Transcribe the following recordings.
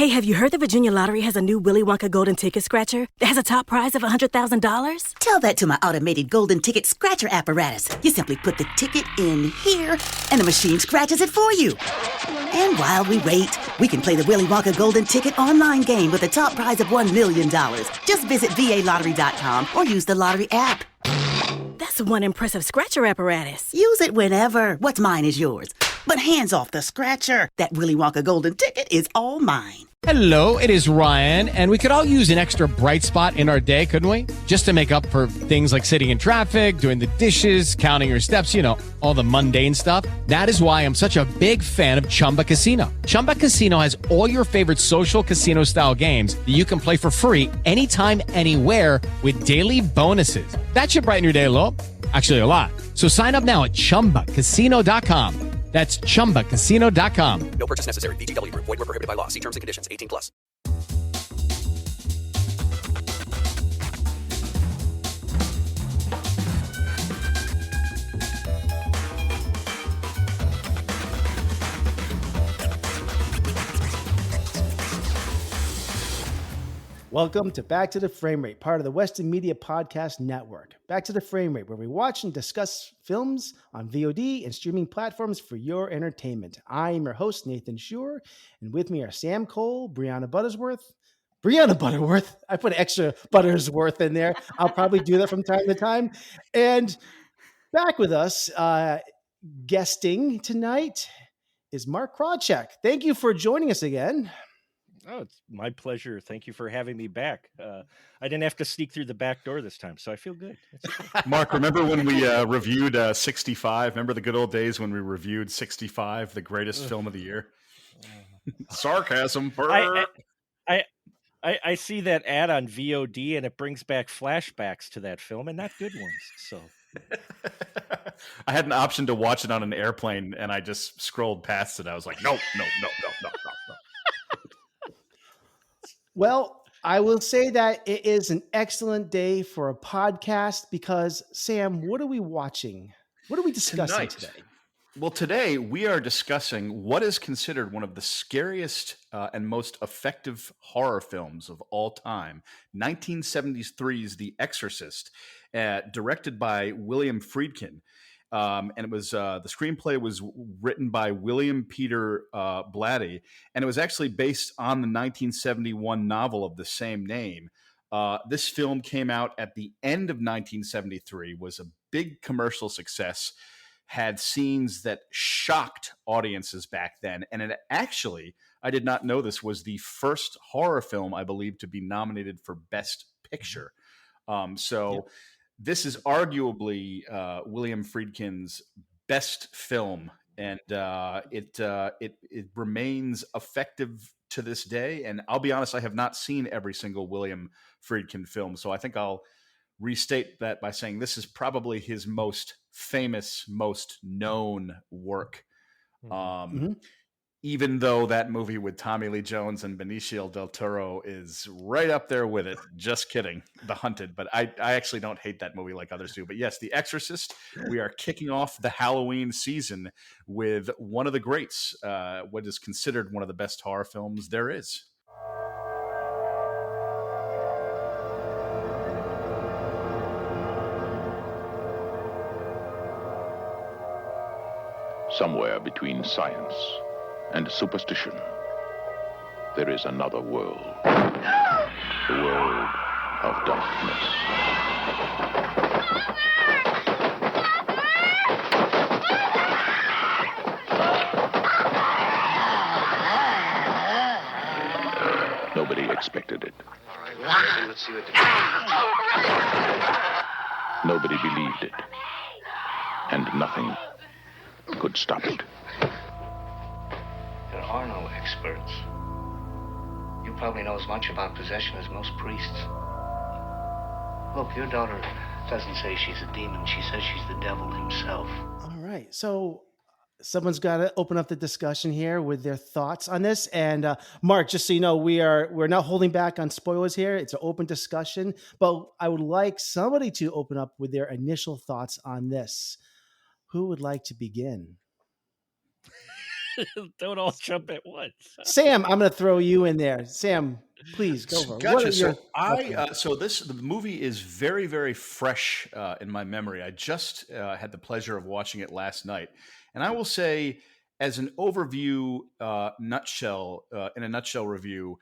Hey, have you heard the Virginia Lottery has a new Willy Wonka golden ticket scratcher that has a top prize of $100,000? Tell that to my automated golden ticket scratcher apparatus. You simply put the ticket in here, and the machine scratches it for you. And while we wait, we can play the Willy Wonka golden ticket online game with a top prize of $1 million. Just visit VALottery.com or use the lottery app. That's one impressive scratcher apparatus. Use it whenever. What's mine is yours. But hands off the scratcher. That Willy Wonka golden ticket is all mine. Hello, it is Ryan, and we could all use an extra bright spot in our day, couldn't we? Just to make up for things like sitting in traffic, doing the dishes, counting your steps, you know, all the mundane stuff. That is why I'm such a big fan of Chumba Casino. Chumba Casino has all your favorite social casino-style games that you can play for free anytime, anywhere with daily bonuses. That should brighten your day a little. Actually, a lot. So sign up now at ChumbaCasino.com. That's ChumbaCasino.com. No purchase necessary. VGW Group. Void where prohibited by law. See terms and conditions. 18+. Welcome to Back to the Frame Rate, part of the Western Media Podcast Network. Back to the Frame Rate, where we watch and discuss films on VOD and streaming platforms for your entertainment. I am your host, Nathan Schur, and with me are Sam Cole, Brianna Butterworth. I put extra Buttersworth in there. I'll probably do that from time to time. And back with us, guesting tonight, is Mark Krawczyk. Thank you for joining us again. Oh, it's my pleasure. Thank you for having me back. I didn't have to sneak through the back door this time, so I feel good. Mark, remember when we reviewed 65? Remember the good old days when we reviewed 65, the greatest film of the year? Sarcasm. I see that ad on VOD, and it brings back flashbacks to that film, and not good ones. So I had an option to watch it on an airplane, and I just scrolled past it. I was like, no. Well, I will say that it is an excellent day for a podcast because, Sam, what are we watching? What are we discussing today? Well, today we are discussing what is considered one of the scariest and most effective horror films of all time, 1973's The Exorcist, directed by William Friedkin. And it was the screenplay was written by William Peter Blatty, and it was actually based on the 1971 novel of the same name. This film came out at the end of 1973, was a big commercial success, had scenes that shocked audiences back then, and it actually, I did not know this, was the first horror film, I believe, to be nominated for Best Picture. Yep. This is arguably William Friedkin's best film, and it remains effective to this day. And I'll be honest, I have not seen every single William Friedkin film, so I think I'll restate that by saying this is probably his most famous, most known work. Even though that movie with Tommy Lee Jones and Benicio del Toro is right up there with it. Just kidding. The Hunted. But I actually don't hate that movie like others do. But yes, The Exorcist, we are kicking off the Halloween season with one of the greats, what is considered one of the best horror films there is. Somewhere between science and superstition, there is another world. The world of darkness. Nobody expected it. All right, let's see what Nobody believed it. And nothing could stop it. There are no experts. You probably know as much about possession as most priests. Look, your daughter doesn't say she's a demon. She says she's the devil himself. All right. So someone's got to open up the discussion here with their thoughts on this. And Mark, just so you know, we're not holding back on spoilers here. It's an open discussion, but I would like somebody to open up with their initial thoughts on this. Who would like to begin? Don't all jump at once. Sam, I'm going to throw you in there. Sam, please go for it. What are Gotcha. your So the movie is very, very fresh in my memory. I just had the pleasure of watching it last night, and I will say, as an overview nutshell, in a nutshell review,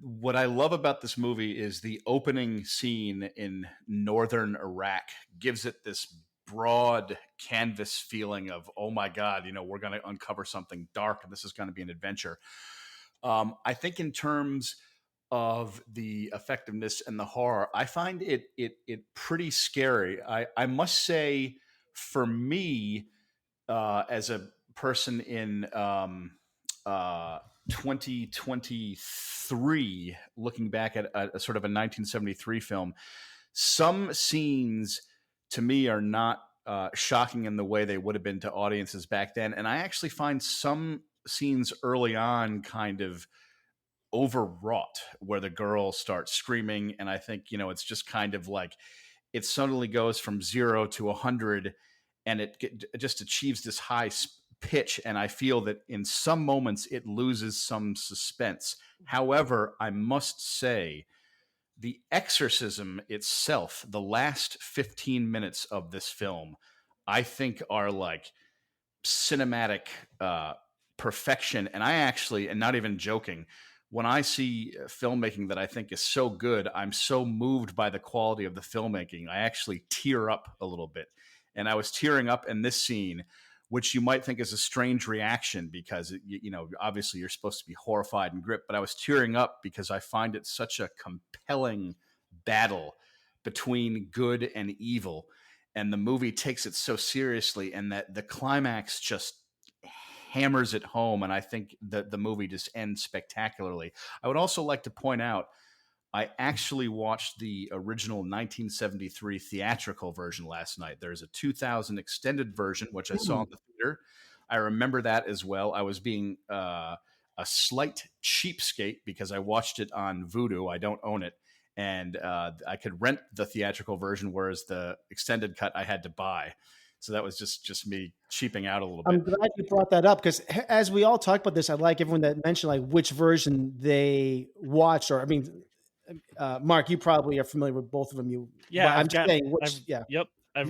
what I love about this movie is the opening scene in northern Iraq gives it this broad canvas feeling of, oh my God, we're going to uncover something dark and this is going to be an adventure. I think in terms of the effectiveness and the horror, I find it pretty scary. I must say, for me, as a person in 2023, looking back at a sort of a 1973 film, some scenes to me are not shocking in the way they would have been to audiences back then. And I actually find some scenes early on kind of overwrought, where the girl starts screaming. And I think, it's just kind of like it suddenly goes from 0 to 100 and it just achieves this high pitch. And I feel that in some moments it loses some suspense. However, I must say, the exorcism itself, the last 15 minutes of this film, I think are like cinematic perfection. And I actually, and not even joking, when I see filmmaking that I think is so good, I'm so moved by the quality of the filmmaking, I actually tear up a little bit. And I was tearing up in this scene, which you might think is a strange reaction because, obviously you're supposed to be horrified and gripped, but I was tearing up because I find it such a compelling battle between good and evil. And the movie takes it so seriously, and that the climax just hammers it home. And I think that the movie just ends spectacularly. I would also like to point out, I actually watched the original 1973 theatrical version last night. There's a 2000 extended version, which I saw in the theater. I remember that as well. I was being a slight cheapskate because I watched it on Vudu. I don't own it. And I could rent the theatrical version, whereas the extended cut I had to buy. So that was just me cheaping out a little bit. I'm glad you brought that up, because as we all talk about this, I'd like everyone that mentioned like which version they watched, or Mark, you probably are familiar with both of them. I've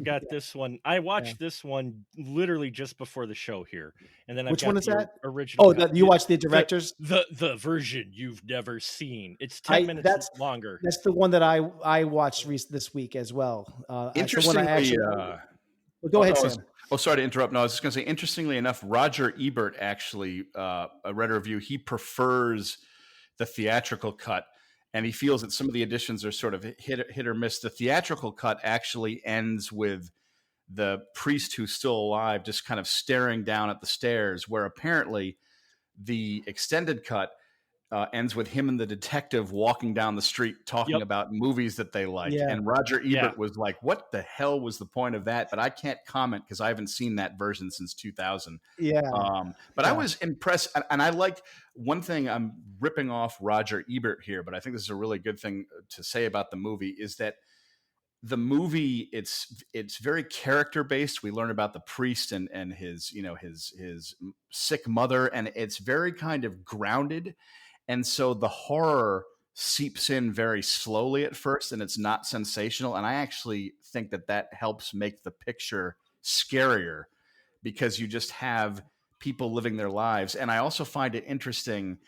got this one. I watched this one literally just before the show here, and then which one is that? Original. Oh, you watched the director's the version you've never seen. It's 10 minutes longer. That's the one that I watched this week as well. Interestingly, go ahead, Sam. Sorry to interrupt. No, I was just going to say, interestingly enough, Roger Ebert actually, I read a review. He prefers the theatrical cut, and he feels that some of the additions are sort of hit or miss. The theatrical cut actually ends with the priest who's still alive just kind of staring down at the stairs, where apparently the extended cut ends with him and the detective walking down the street talking about movies that they like. Yeah. And Roger Ebert was like, what the hell was the point of that? But I can't comment because I haven't seen that version since 2000. I was impressed. And I like one thing, I'm ripping off Roger Ebert here, but I think this is a really good thing to say about the movie, is that the movie, it's very character based. We learn about the priest and his, his sick mother, and it's very kind of grounded. And so the horror seeps in very slowly at first, and it's not sensational. And I actually think that helps make the picture scarier, because you just have people living their lives. And I also find it interesting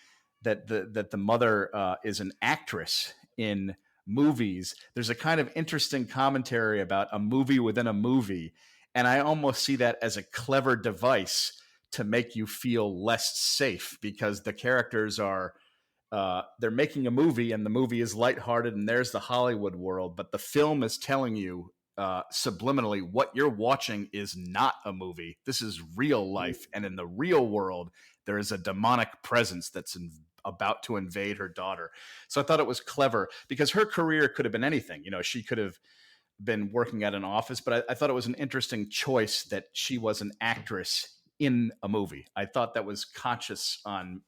that the mother is an actress in movies. There's a kind of interesting commentary about a movie within a movie. And I almost see that as a clever device to make you feel less safe, because the characters are they're making a movie, and the movie is lighthearted, and there's the Hollywood world, but the film is telling you subliminally what you're watching is not a movie. This is real life, and in the real world, there is a demonic presence that's about to invade her daughter. So I thought it was clever, because her career could have been anything. She could have been working at an office, but I thought it was an interesting choice that she was an actress in a movie. I thought that was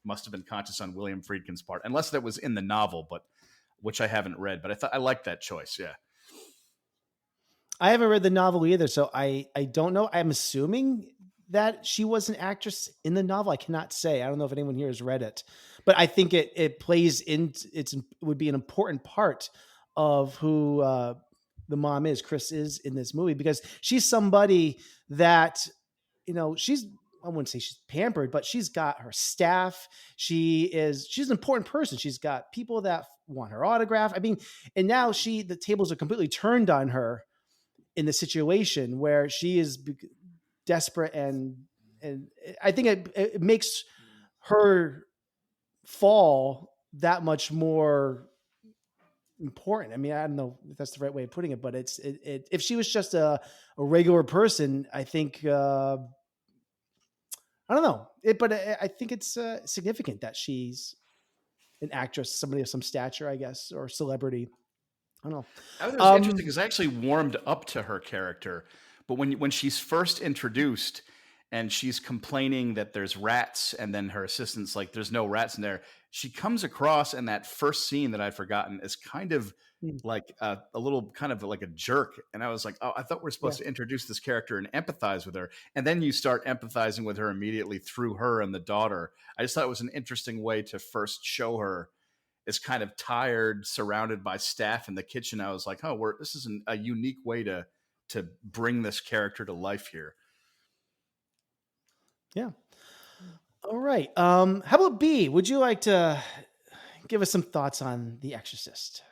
must have been conscious on William Friedkin's part, unless that was in the novel, but which I haven't read. But I liked that choice. Yeah. I haven't read the novel either, so I don't know. I'm assuming that she was an actress in the novel? I cannot say. I don't know if anyone here has read it, but I think it plays in. It would be an important part of who the mom is. Chris is in this movie because she's somebody that she's. I wouldn't say she's pampered, but she's got her staff. She's an important person. She's got people that want her autograph. I mean, and now the tables are completely turned on her in the situation where she is desperate, and I think it makes her fall that much more important. I mean, I don't know if that's the right way of putting it, but if she was just a regular person, I think I don't know but I think it's significant that she's an actress, somebody of some stature, I guess, or celebrity. I don't know. I thought it was interesting because I actually warmed up to her character, but when she's first introduced and she's complaining that there's rats, and then her assistant's like, "There's no rats in there," she comes across in that first scene that I'd forgotten as kind of like a little kind of like a jerk, and I was like, "Oh, I thought we're supposed to introduce this character and empathize with her," and then you start empathizing with her immediately through her and the daughter. I just thought it was an interesting way to first show her is kind of tired, surrounded by staff in the kitchen. I was like, oh, this is a unique way to bring this character to life here. Yeah. All right. How about B? Would you like to give us some thoughts on The Exorcist?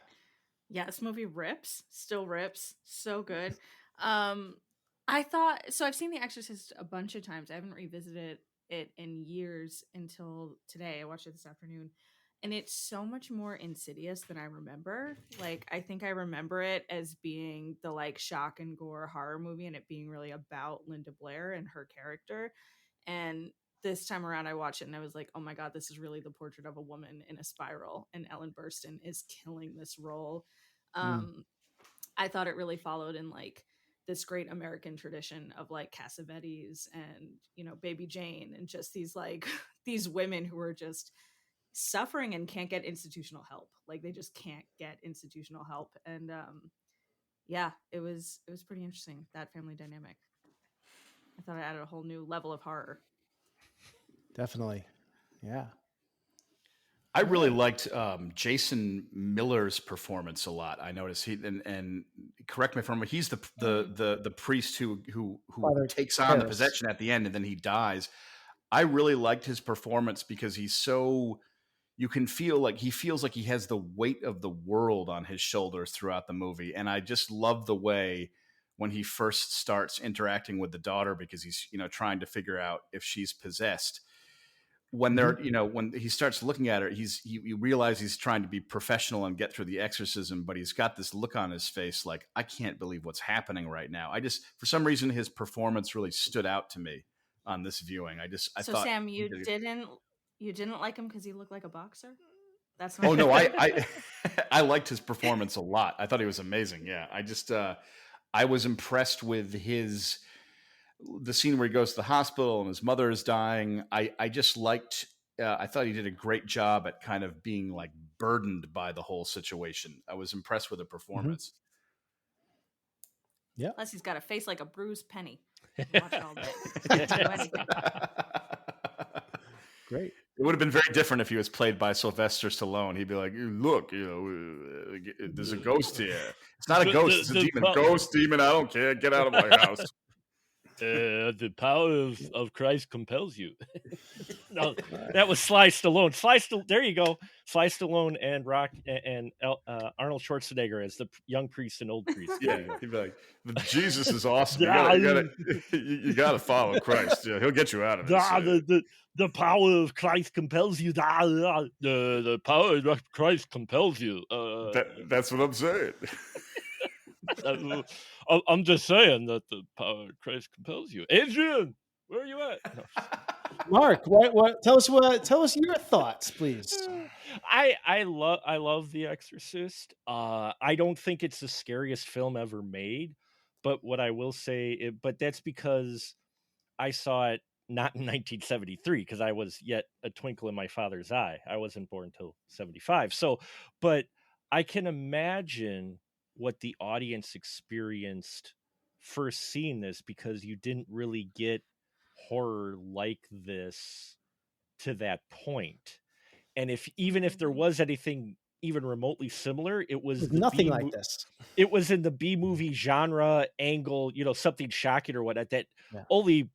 Yeah, this movie rips, still rips, so good. I thought, so I've seen The Exorcist a bunch of times. I haven't revisited it in years until today. I watched it this afternoon. And it's so much more insidious than I remember. Like, I think I remember it as being the like shock and gore horror movie, and it being really about Linda Blair and her character. And this time around, I watched it and I was like, oh my God, this is really the portrait of a woman in a spiral. And Ellen Burstyn is killing this role. I thought it really followed in like this great American tradition of like Cassavetes and, Baby Jane, and just these like these women who are just suffering and can't get institutional help. Like they just can't get institutional help. And yeah, it was pretty interesting, that family dynamic. I thought it added a whole new level of horror. Definitely. Yeah. I really liked Jason Miller's performance a lot. I noticed and correct me if I'm wrong, he's the priest who Father takes on the possession at the end and then he dies. I really liked his performance because you can feel like he feels like he has the weight of the world on his shoulders throughout the movie. And I just love the way when he first starts interacting with the daughter, because he's, trying to figure out if she's possessed. When they're, when he starts looking at her, you realize he's trying to be professional and get through the exorcism, but he's got this look on his face like, I can't believe what's happening right now. For some reason, his performance really stood out to me on this viewing. I thought, Sam, you didn't like him because he looked like a boxer? That's not. Oh no, I liked his performance a lot. I thought he was amazing. Yeah, I was impressed with the scene where he goes to the hospital and his mother is dying. I just liked. I thought he did a great job at kind of being like burdened by the whole situation. I was impressed with the performance. Yeah. Plus, he's got a face like a bruised penny. Watch it all day. Great. It would have been very different if he was played by Sylvester Stallone. He'd be like, "Look, there's a ghost here. It's not a ghost; it's a demon. Ghost, demon. I don't care. Get out of my house." The power of Christ compels you. No, that was Sly Stallone. There you go. Sly Stallone and Arnold Schwarzenegger as the young priest and old priest. Yeah, he'd be like, "Jesus is awesome. You gotta follow Christ. Yeah, he'll get you out of this." The power of Christ compels you. The power of Christ compels you. That's what I'm saying. I'm just saying that the power of Christ compels you. Adrian, where are you at? No. Mark, what? Tell us your thoughts, please. I love The Exorcist. I don't think it's the scariest film ever made, but what I will say, but that's because I saw it not in 1973, because I was yet a twinkle in my father's eye. I wasn't born till 75. So, but I can imagine what the audience experienced first seeing this, because you didn't really get horror like this to that point. And even if there was anything even remotely similar, it was There's the nothing like this. It was in the B movie genre angle, something shocking or whatnot that only,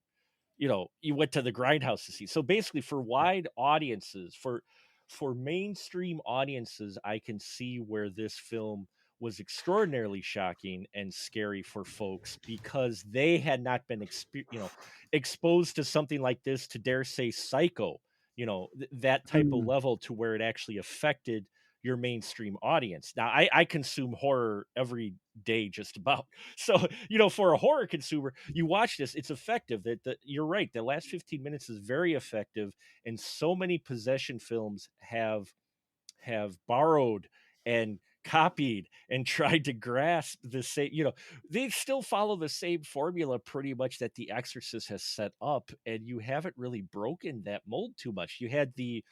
you went to the grindhouse to see. So basically for wide audiences, for mainstream audiences, I can see where this film was extraordinarily shocking and scary for folks because they had not been exposed to something like this, to dare say Psycho, that type of level, to where it actually affected your mainstream audience. Now I consume horror every day just about. So, for a horror consumer, you watch this, it's effective. You're right. The last 15 minutes is very effective. And so many possession films have borrowed and copied and tried to grasp the same, they still follow the same formula pretty much that The Exorcist has set up, and you haven't really broken that mold too much. You had the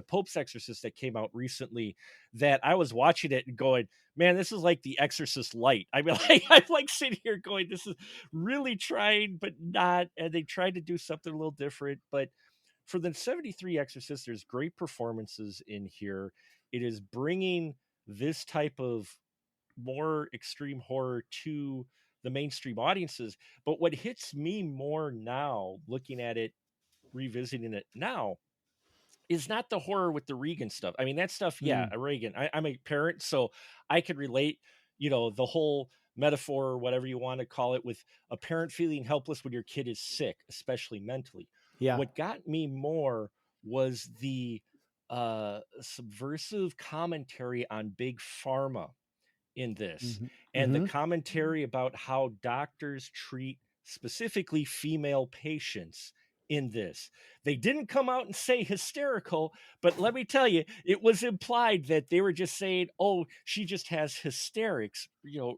Pope's Exorcist that came out recently, that I was watching it and going, man, this is like The Exorcist Light. I mean, I'm like sitting here going, this is really trying, but not, and they tried to do something a little different. But for the 73 Exorcist, there's great performances in here. It is bringing this type of more extreme horror to the mainstream audiences. But what hits me more now, looking at it, revisiting it now, is not the horror with the Regan stuff. I mean, that stuff, Regan. I'm a parent, so I could relate, the whole metaphor or whatever you want to call it, with a parent feeling helpless when your kid is sick, especially mentally. Yeah. What got me more was the subversive commentary on big pharma in this, and the commentary about how doctors treat specifically female patients in this. They didn't come out and say hysterical, but let me tell you, it was implied that they were just saying, oh, she just has hysterics.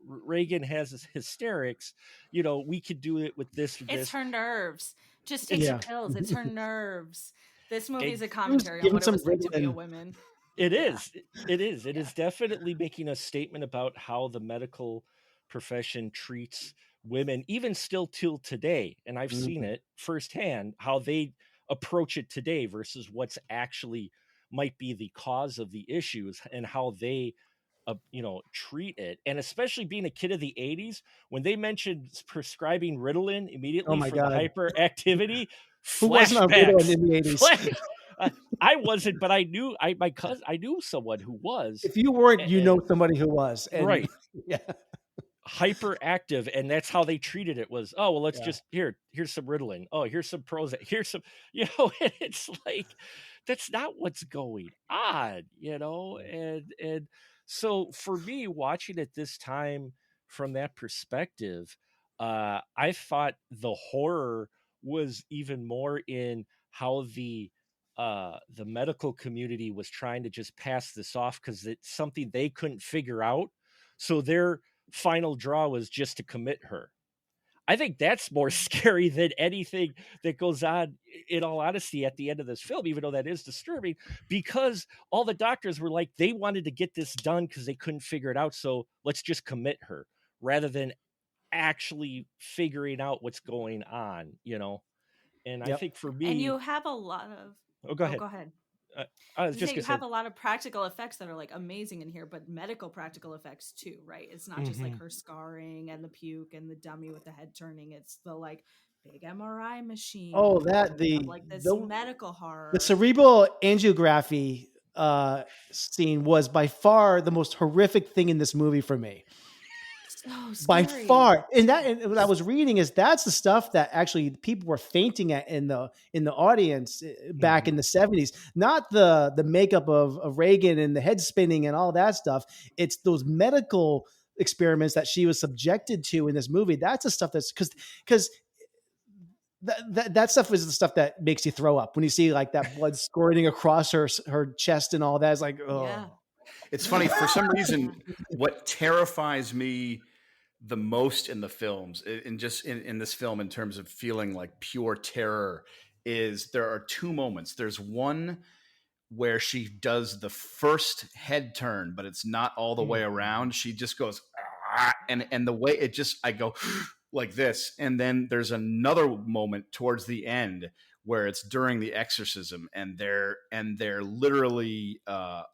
Reagan has hysterics. We could do it with this. It's her nerves. Just take the pills. It's her nerves. This movie is a commentary on what it was like to be a woman. It is. It is definitely making a statement about how the medical profession treats women, even still till today. And I've seen it firsthand, how they approach it today versus what's actually might be the cause of the issues, and how they treat it. And especially being a kid of the 80s, when they mentioned prescribing Ritalin immediately for the hyperactivity, who wasn't on Ritalin in the 80s? I wasn't, but I knew my cousin. I knew someone who was. If you weren't, somebody who was. And, right. Yeah. Hyperactive, and that's how they treated it. Was, oh well, let's just here's some Ritalin. Oh, here's some Prozac. Here's some, it's like, that's not what's going on, and so for me, watching it this time from that perspective, I thought the horror was even more in how the medical community was trying to just pass this off because it's something they couldn't figure out. So their final draw was just to commit her. I think that's more scary than anything that goes on, in all honesty, at the end of this film, even though that is disturbing, because all the doctors were like, they wanted to get this done because they couldn't figure it out. So let's just commit her rather than actually figuring out what's going on, And I think for me, and you have a lot of, go ahead. Go ahead. I was just you have a lot of practical effects that are like amazing in here, but medical practical effects too, right? It's not just like her scarring and the puke and the dummy with the head turning. It's the like big MRI machine. Oh, that like this medical horror. The cerebral angiography scene was by far the most horrific thing in this movie for me. So by far. And what I was reading is that's the stuff that actually people were fainting at in the audience back in the 70s. Not the makeup of Reagan and the head spinning and all that stuff. It's those medical experiments that she was subjected to in this movie. That's the stuff that's because that stuff is the stuff that makes you throw up when you see like that blood squirting across her chest and all that. It's like, oh. Yeah. It's funny, for some reason, what terrifies me the most in the films, in this film, in terms of feeling like pure terror, is there are two moments. There's one where she does the first head turn, but it's not all the way around. She just goes, and the way it just, I go, like this, and then there's another moment towards the end where it's during the exorcism, and they're literally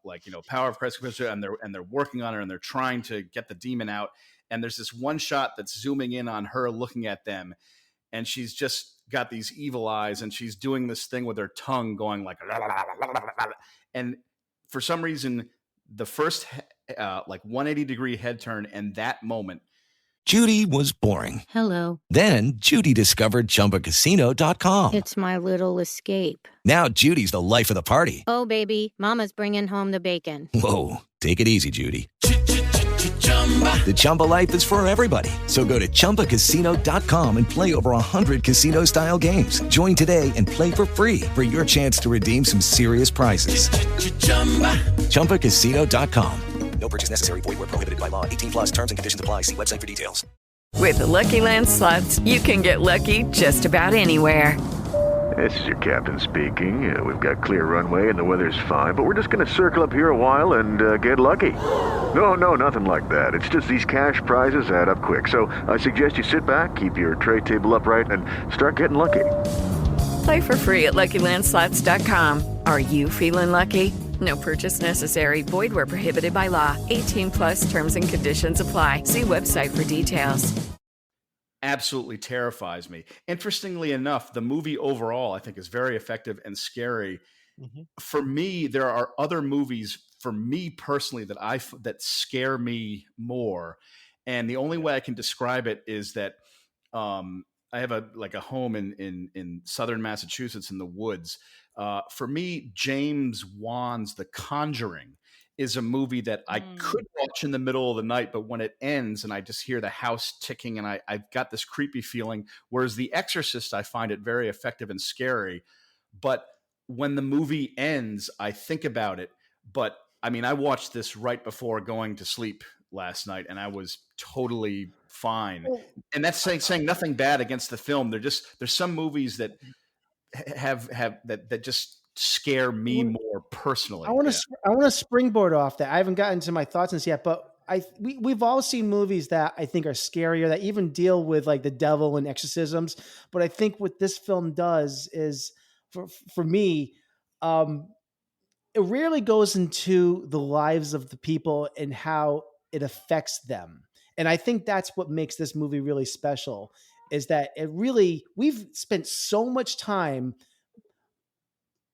like, you know, power of Christ, and they're working on her, and they're trying to get the demon out. And there's this one shot that's zooming in on her looking at them, and she's just got these evil eyes, and she's doing this thing with her tongue going like, and for some reason, the first like 180-degree head turn and that moment. Judy was boring. Hello. Then Judy discovered ChumbaCasino.com. It's my little escape. Now Judy's the life of the party. Oh, baby, mama's bringing home the bacon. Whoa, take it easy, Judy. The Chumba life is for everybody. So go to ChumbaCasino.com and play over 100 casino-style games. Join today and play for free for your chance to redeem some serious prizes. ChumbaCasino.com. No purchase necessary. Void where prohibited by law. 18 plus terms and conditions apply. See website for details. With the Lucky Land Slots, you can get lucky just about anywhere. This is your captain speaking. We've got clear runway and the weather's fine, but we're just going to circle up here a while and get lucky. No, nothing like that. It's just these cash prizes add up quick. So I suggest you sit back, keep your tray table upright, and start getting lucky. Play for free at LuckyLandSlots.com. Are you feeling lucky? No purchase necessary. Void where prohibited by law. 18 plus terms and conditions apply. See website for details. Absolutely terrifies me. Interestingly enough, the movie overall, I think, is very effective and scary. Mm-hmm. For me, there are other movies, for me personally, that scare me more. And the only way I can describe it is that I have a home in southern Massachusetts in the woods. For me, James Wan's The Conjuring is a movie that I could watch in the middle of the night, but when it ends and I just hear the house ticking and I've got this creepy feeling, whereas The Exorcist, I find it very effective and scary. But when the movie ends, I think about it. But I mean, I watched this right before going to sleep last night, and I was totally fine. And that's saying nothing bad against the film. There's some movies that have that just scare me more personally. I want to springboard off that. I haven't gotten to my thoughts on this yet, but we've all seen movies that I think are scarier, that even deal with like the devil and exorcisms. But I think what this film does is, for me, it rarely goes into the lives of the people and how it affects them. And I think that's what makes this movie really special, is that we've spent so much time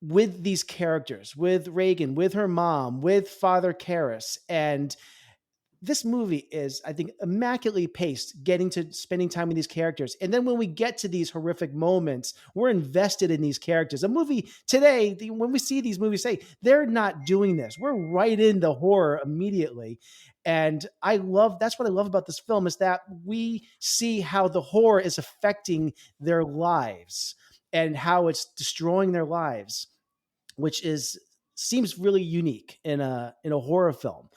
with these characters, with Reagan, with her mom, with Father Karras. And this movie is, I think, immaculately paced, spending time with these characters. And then when we get to these horrific moments, we're invested in these characters. A movie today, when we see these movies, they're not doing this. We're right in the horror immediately. And that's what I love about this film, is that we see how the horror is affecting their lives and how it's destroying their lives, which seems really unique in a horror film.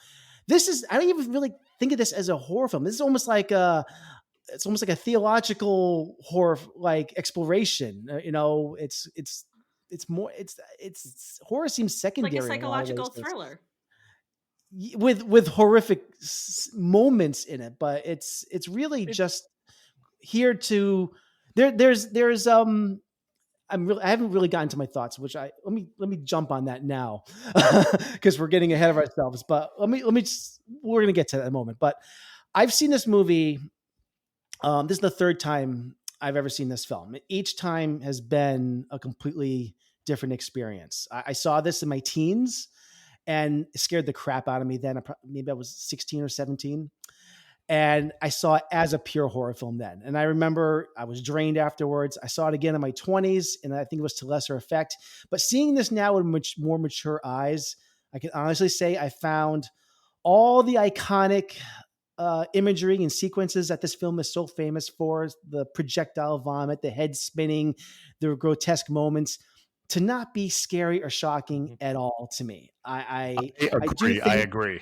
I don't even really think of this as a horror film. This is almost like it's almost like a theological horror, like exploration. It's horror seems secondary, like a psychological thriller with horrific moments in it. But it's really just here to I haven't really gotten to my thoughts, which let me jump on that now because we're getting ahead of ourselves. But we're going to get to that in a moment. But I've seen this movie. This is the third time I've ever seen this film. Each time has been a completely different experience. I saw this in my teens and it scared the crap out of me then. Maybe I was 16 or 17. And I saw it as a pure horror film then. And I remember I was drained afterwards. I saw it again in my 20s, and I think it was to lesser effect. But seeing this now with more mature eyes, I can honestly say I found all the iconic imagery and sequences that this film is so famous for, the projectile vomit, the head spinning, the grotesque moments, to not be scary or shocking at all to me. I agree.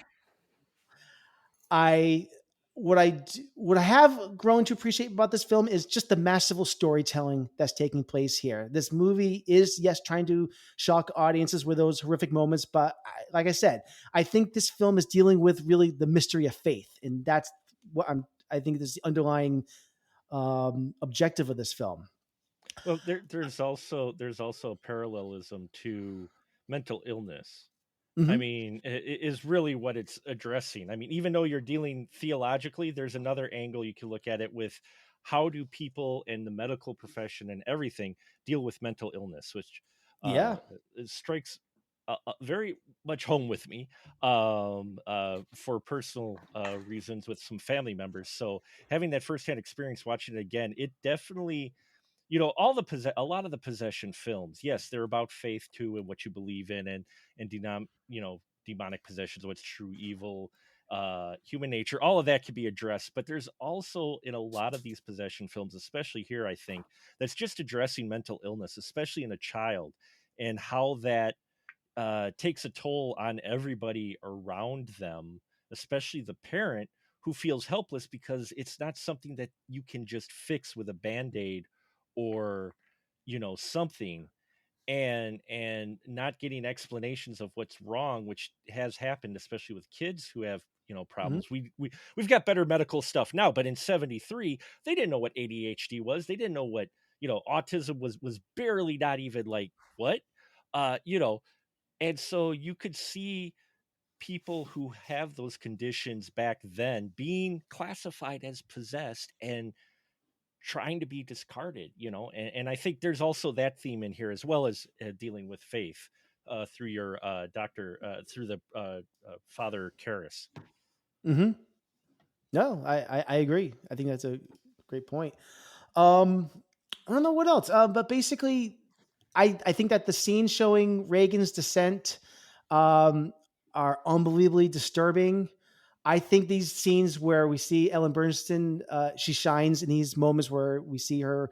What I have grown to appreciate about this film is just the masterful storytelling that's taking place here. This movie is, yes, trying to shock audiences with those horrific moments, but like I said, I think this film is dealing with really the mystery of faith, and that's what I think is the underlying objective of this film. Well, there's also a parallelism to mental illness. I Mhm. mean, is really what it's addressing. I mean, even though you're dealing theologically, there's another angle you can look at it with. How do people in the medical profession and everything deal with mental illness, which Yeah. it strikes very much home with me for personal reasons with some family members. So having that firsthand experience watching it again, it definitely, a lot of the possession films, yes, they're about faith too and what you believe in, and demonic possessions, what's true evil, human nature, all of that can be addressed. But there's also, in a lot of these possession films, especially here, I think, that's just addressing mental illness, especially in a child, and how that takes a toll on everybody around them, especially the parent who feels helpless because it's not something that you can just fix with a band-aid or something, and not getting explanations of what's wrong, which has happened especially with kids who have Mhm. problems. We've got better medical stuff now, but in 73 they didn't know what ADHD was. They didn't know what autism was barely, not even like what uh you know and so you could see people who have those conditions back then being classified as possessed and trying to be discarded, and I think there's also that theme in here, as well as dealing with faith through your doctor, through the Father Karras. Hmm. No, I agree. I think that's a great point. Um, I don't know what else, but basically, I think that the scenes showing Reagan's descent um, are unbelievably disturbing. I think these scenes where we see Ellen Bernstein, she shines in these moments where we see her,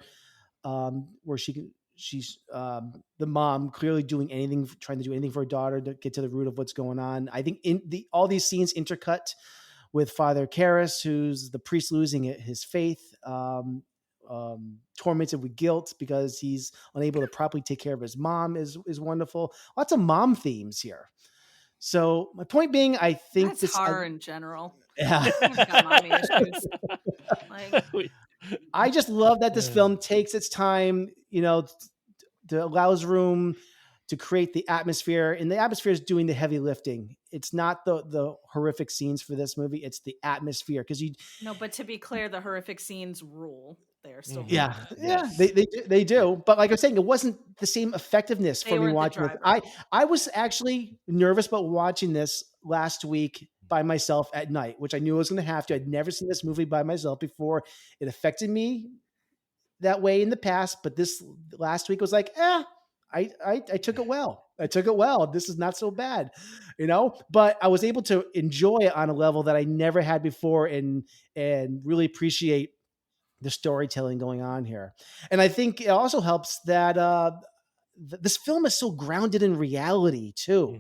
where she's the mom clearly doing anything, trying to do anything for her daughter to get to the root of what's going on. I think all these scenes intercut with Father Karras, who's the priest losing his faith, tormented with guilt because he's unable to properly take care of his mom, is wonderful. Lots of mom themes here. So my point being, I think That's this. horror in general. Yeah. I've got mommy issues. Like, I just love that this film takes its time, allows room to create the atmosphere, and the atmosphere is doing the heavy lifting. It's not the horrific scenes for this movie; it's the atmosphere. Because no, but to be clear, the horrific scenes rule. They are still yeah, horrific. they do. But like I was saying, it wasn't the same effectiveness They for me weren't the watching it. driver. I was actually nervous about watching this last week by myself at night, which I knew I was going to have to. I'd never seen this movie by myself before. It affected me that way in the past, but this last week was like, I took it well. I took it well. This is not so bad, but I was able to enjoy it on a level that I never had before, and really appreciate the storytelling going on here. And I think it also helps that this film is so grounded in reality too.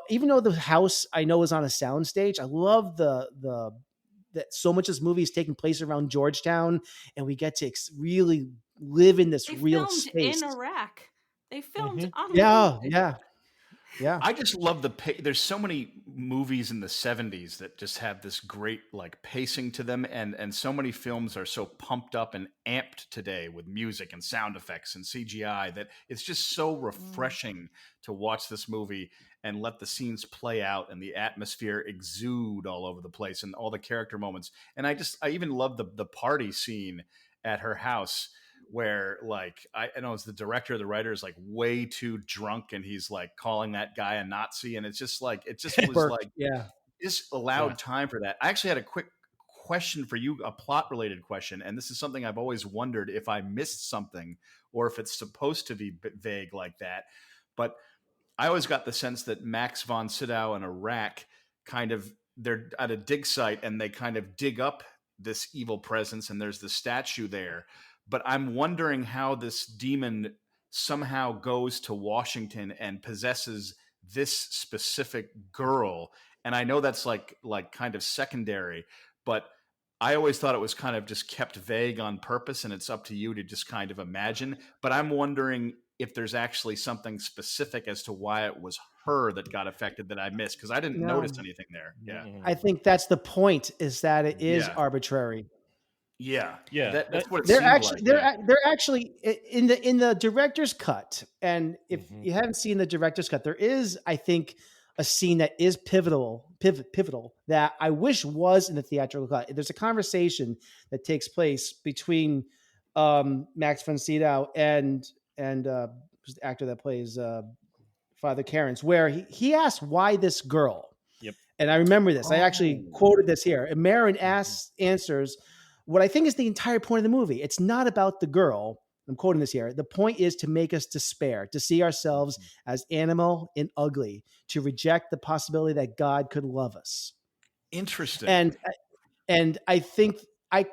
Even though the house I know is on a soundstage, I love that so much of this movie is taking place around Georgetown, and we get to really live in this They real filmed space. in Iraq. They filmed on Yeah. I just love there's so many movies in the 70s that just have this great like pacing to them, and so many films are so pumped up and amped today with music and sound effects and CGI that it's just so refreshing to watch this movie and let the scenes play out and the atmosphere exude all over the place and all the character moments. And I even love the party scene at her house, where like I know it's the director, the writer is like way too drunk and he's like calling that guy a Nazi, and it's just like it just was like just allowed time for that. I actually had a quick question for you, a plot related question, and this is something I've always wondered if I missed something or if it's supposed to be vague like that. But I always got the sense that Max von Sydow and Iraq they're at a dig site and they kind of dig up this evil presence, and there's the statue there. But I'm wondering how this demon somehow goes to Washington and possesses this specific girl. And I know that's like kind of secondary, but I always thought it was kind of just kept vague on purpose, and it's up to you to just kind of imagine. But I'm wondering if there's actually something specific as to why it was her that got affected that I missed, because I didn't notice anything there. Yeah. I think that's the point, is that it is arbitrary. Yeah, Yeah, that's what it They're seemed actually like. they're actually in the director's cut. And if Mm-hmm. you haven't seen the director's cut, there is, I think, a scene that is pivotal that I wish was in the theatrical cut. There's a conversation that takes place between Max von Sydow and who's the actor that plays Father Cairns, where he asked why this girl. Yep. And I remember this. I actually quoted this here. And Marin answers what I think is the entire point of the movie. It's not about the girl. I'm quoting this here. The point is to make us despair, to see ourselves as animal and ugly, to reject the possibility that God could love us. Interesting. And I think and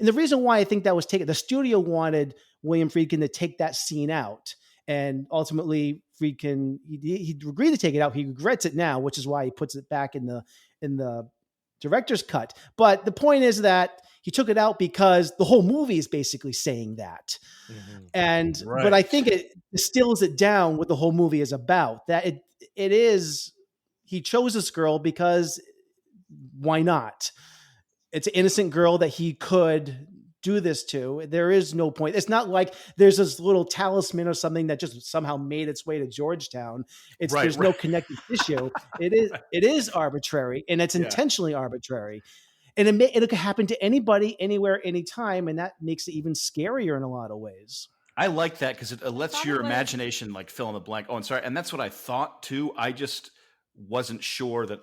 the reason why I think that was taken, the studio wanted William Friedkin to take that scene out. And ultimately, Friedkin, he agreed to take it out. He regrets it now, which is why he puts it back in the director's cut. But the point is that he took it out because the whole movie is basically saying that. And but I think it distills it down what the whole movie is about. That it is, he chose this girl because why not? It's an innocent girl that he could do this to. There is no point. It's not like there's this little talisman or something that just somehow made its way to Georgetown. There's no connective tissue. It is arbitrary, and it's intentionally arbitrary. And it could happen to anybody, anywhere, anytime, and that makes it even scarier in a lot of ways. I like that because it lets your imagination like fill in the blank. Oh, and sorry, and that's what I thought too. I just wasn't sure that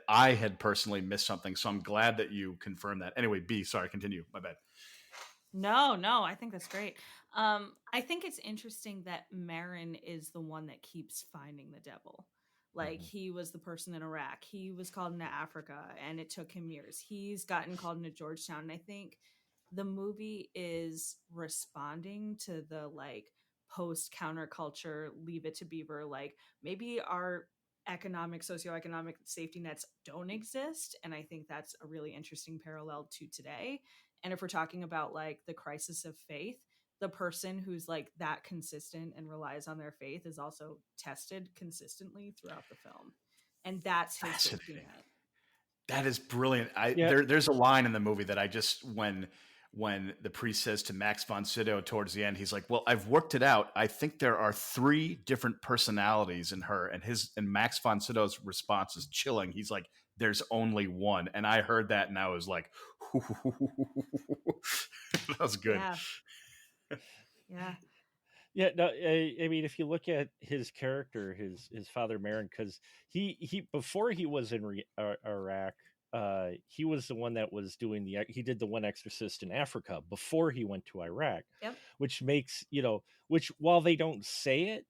I had personally missed something, so I'm glad that you confirmed that. Anyway, B, sorry, continue. My bad. No, I think that's great. I think it's interesting that Marin is the one that keeps finding the devil. Like, he was the person in Iraq. He was called into Africa, and it took him years. He's gotten called into Georgetown. And I think the movie is responding to the, like, post-counterculture, Leave It to Beaver. Like, maybe our socioeconomic safety nets don't exist. And I think that's a really interesting parallel to today. And if we're talking about, like, the crisis of faith, the person who's like that consistent and relies on their faith is also tested consistently throughout the film. And that's his safety net. That is brilliant. There's a line in the movie that I just, when the priest says to Max von Sydow towards the end, he's like, well, I've worked it out. I think there are 3 different personalities in her. And Max von Sydow's response is chilling. He's like, there's only one. And I heard that and I was like, that was good. Yeah. No, I mean, if you look at his character, his father Marin, because he before he was in Iraq, he was the one that was doing he did the one Exorcist in Africa before he went to Iraq. Yep. Which makes, which while they don't say it,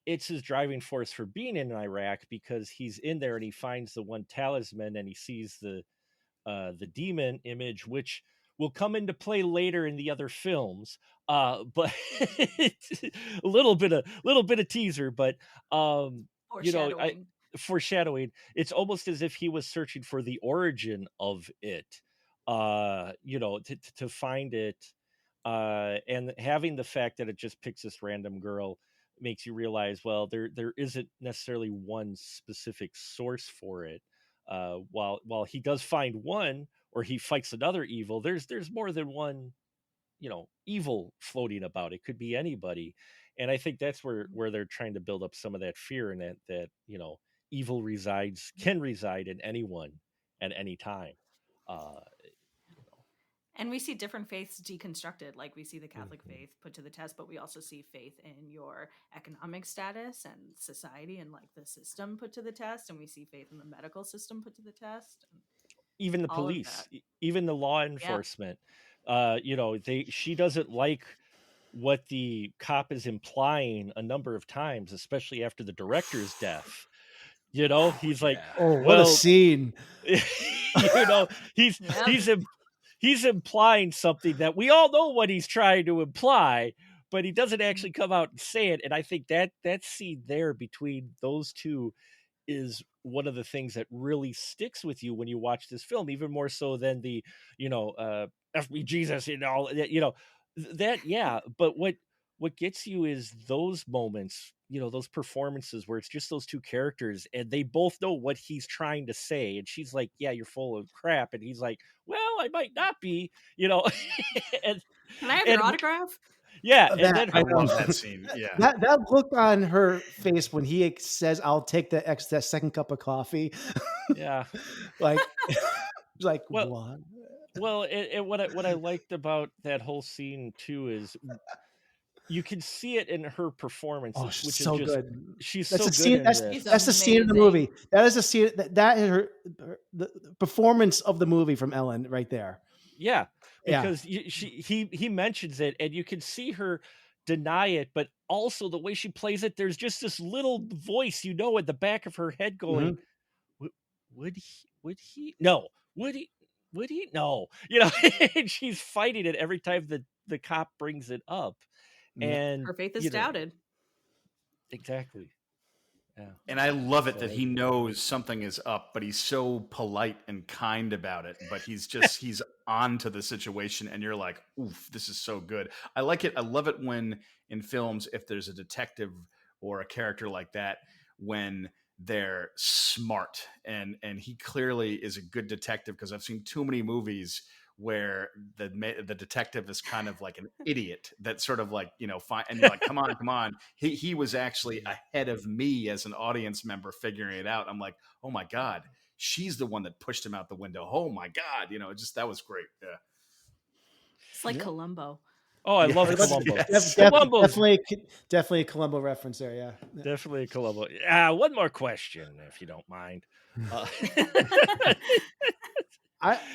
it's his driving force for being in Iraq, because he's in there and he finds the one talisman and he sees the demon image, which will come into play later in the other films. But a little bit of teaser, but foreshadowing. It's almost as if he was searching for the origin of it, to find it, and having the fact that it just picks this random girl makes you realize, well, there isn't necessarily one specific source for it. While he does find one, or he fights another evil, there's more than one, evil floating about. It could be anybody. And I think that's where they're trying to build up some of that fear, and that evil can reside in anyone at any time. And we see different faiths deconstructed. Like, we see the Catholic faith put to the test, but we also see faith in your economic status and society and, like, the system put to the test. And we see faith in the medical system put to the test. Even the police, even the law enforcement. She doesn't like what the cop is implying a number of times, especially after the director's death. He's like, oh, what a scene. He's implying something that we all know what he's trying to imply, but he doesn't actually come out and say it. And I think that scene there between those two is one of the things that really sticks with you when you watch this film, even more so than the, FB Jesus and all that, that. Yeah. But what gets you is those moments, those performances where it's just those two characters and they both know what he's trying to say. And she's like, yeah, you're full of crap. And he's like, well, I might not be, and, Can I have your autograph? Yeah. That, And then I love that scene. Yeah. That look on her face when he says, "I'll take that second cup of coffee." Yeah. like well, what? Well, what I liked about that whole scene too is you can see it in her performance, Oh, she's which so is just good. she's That's so the good scene. in That's this. that's the scene of the movie. That is the scene. That is the performance of the movie from Ellen right there. Yeah, Yeah. because he mentions it, and you can see her deny it, but also the way she plays it, there's just this little voice, in the back of her head going, "Would he? No. Would he? No." And she's fighting it every time the cop brings it up, and Her faith is doubted. Exactly. Yeah. And I love it that he knows something is up, but he's so polite and kind about it. But he's on to the situation, and you're like, oof, this is so good. I like it. I love it when in films, if there's a detective or a character like that, when they're smart, and he clearly is a good detective, because I've seen too many movies where the detective is kind of like an idiot that sort of like, fine. And you're like, come on. He was actually ahead of me as an audience member figuring it out. I'm like, oh my God, she's the one that pushed him out the window. Oh my God. That was great. Yeah. It's like Columbo. Oh, I love Columbo. Definitely a Columbo reference there. Yeah. Definitely a Columbo. One more question, if you don't mind.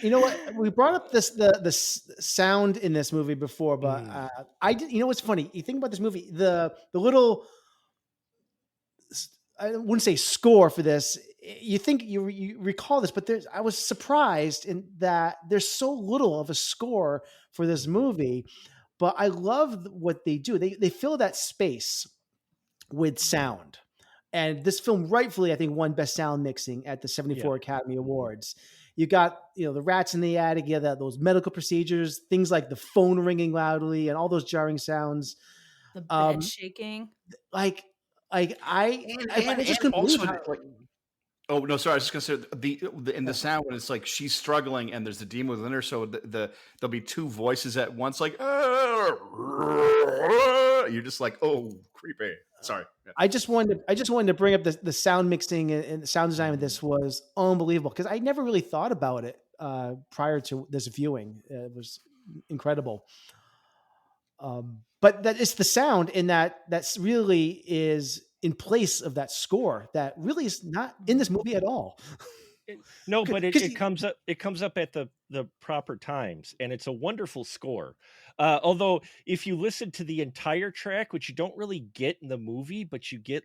You know what? We brought up the sound in this movie before, but I did. You know what's funny? You think about this movie, the little, I wouldn't say score for this. You think you recall this, but I was surprised in that there's so little of a score for this movie. But I love what they do. They fill that space with sound. And this film rightfully, I think, won Best Sound Mixing at the 74 Academy Awards. You got, the rats in the attic, those medical procedures, things like the phone ringing loudly and all those jarring sounds. The bed shaking. I just couldn't believe how, oh no, sorry. I was just gonna say in the sound when it's like she's struggling and there's the demon within her, so there'll be two voices at once, like you're just like, oh, creepy. Sorry. Yeah. I just wanted to bring up the sound mixing and the sound design of this was unbelievable, because I never really thought about it prior to this viewing. It was incredible. But that it's the sound in that's really is in place of that score that really is not in this movie at all. No, but it comes up. It comes up at the proper times, and it's a wonderful score. Although, if you listen to the entire track, which you don't really get in the movie, but you get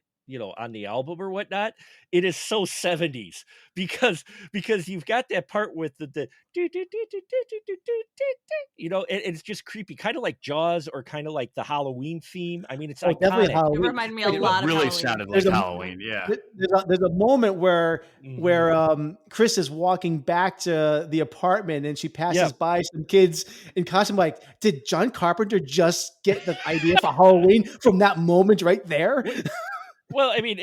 on the album or whatnot, it is so 70s because you've got that part with the it's just creepy, kind of like Jaws or kind of like the Halloween theme. I mean, it's iconic. It reminded me a lot of really Halloween. sounded like Halloween. Yeah. There's a moment where Chris is walking back to the apartment and she passes by some kids in costume. Like, did John Carpenter just get the idea for Halloween from that moment right there? Well, I mean,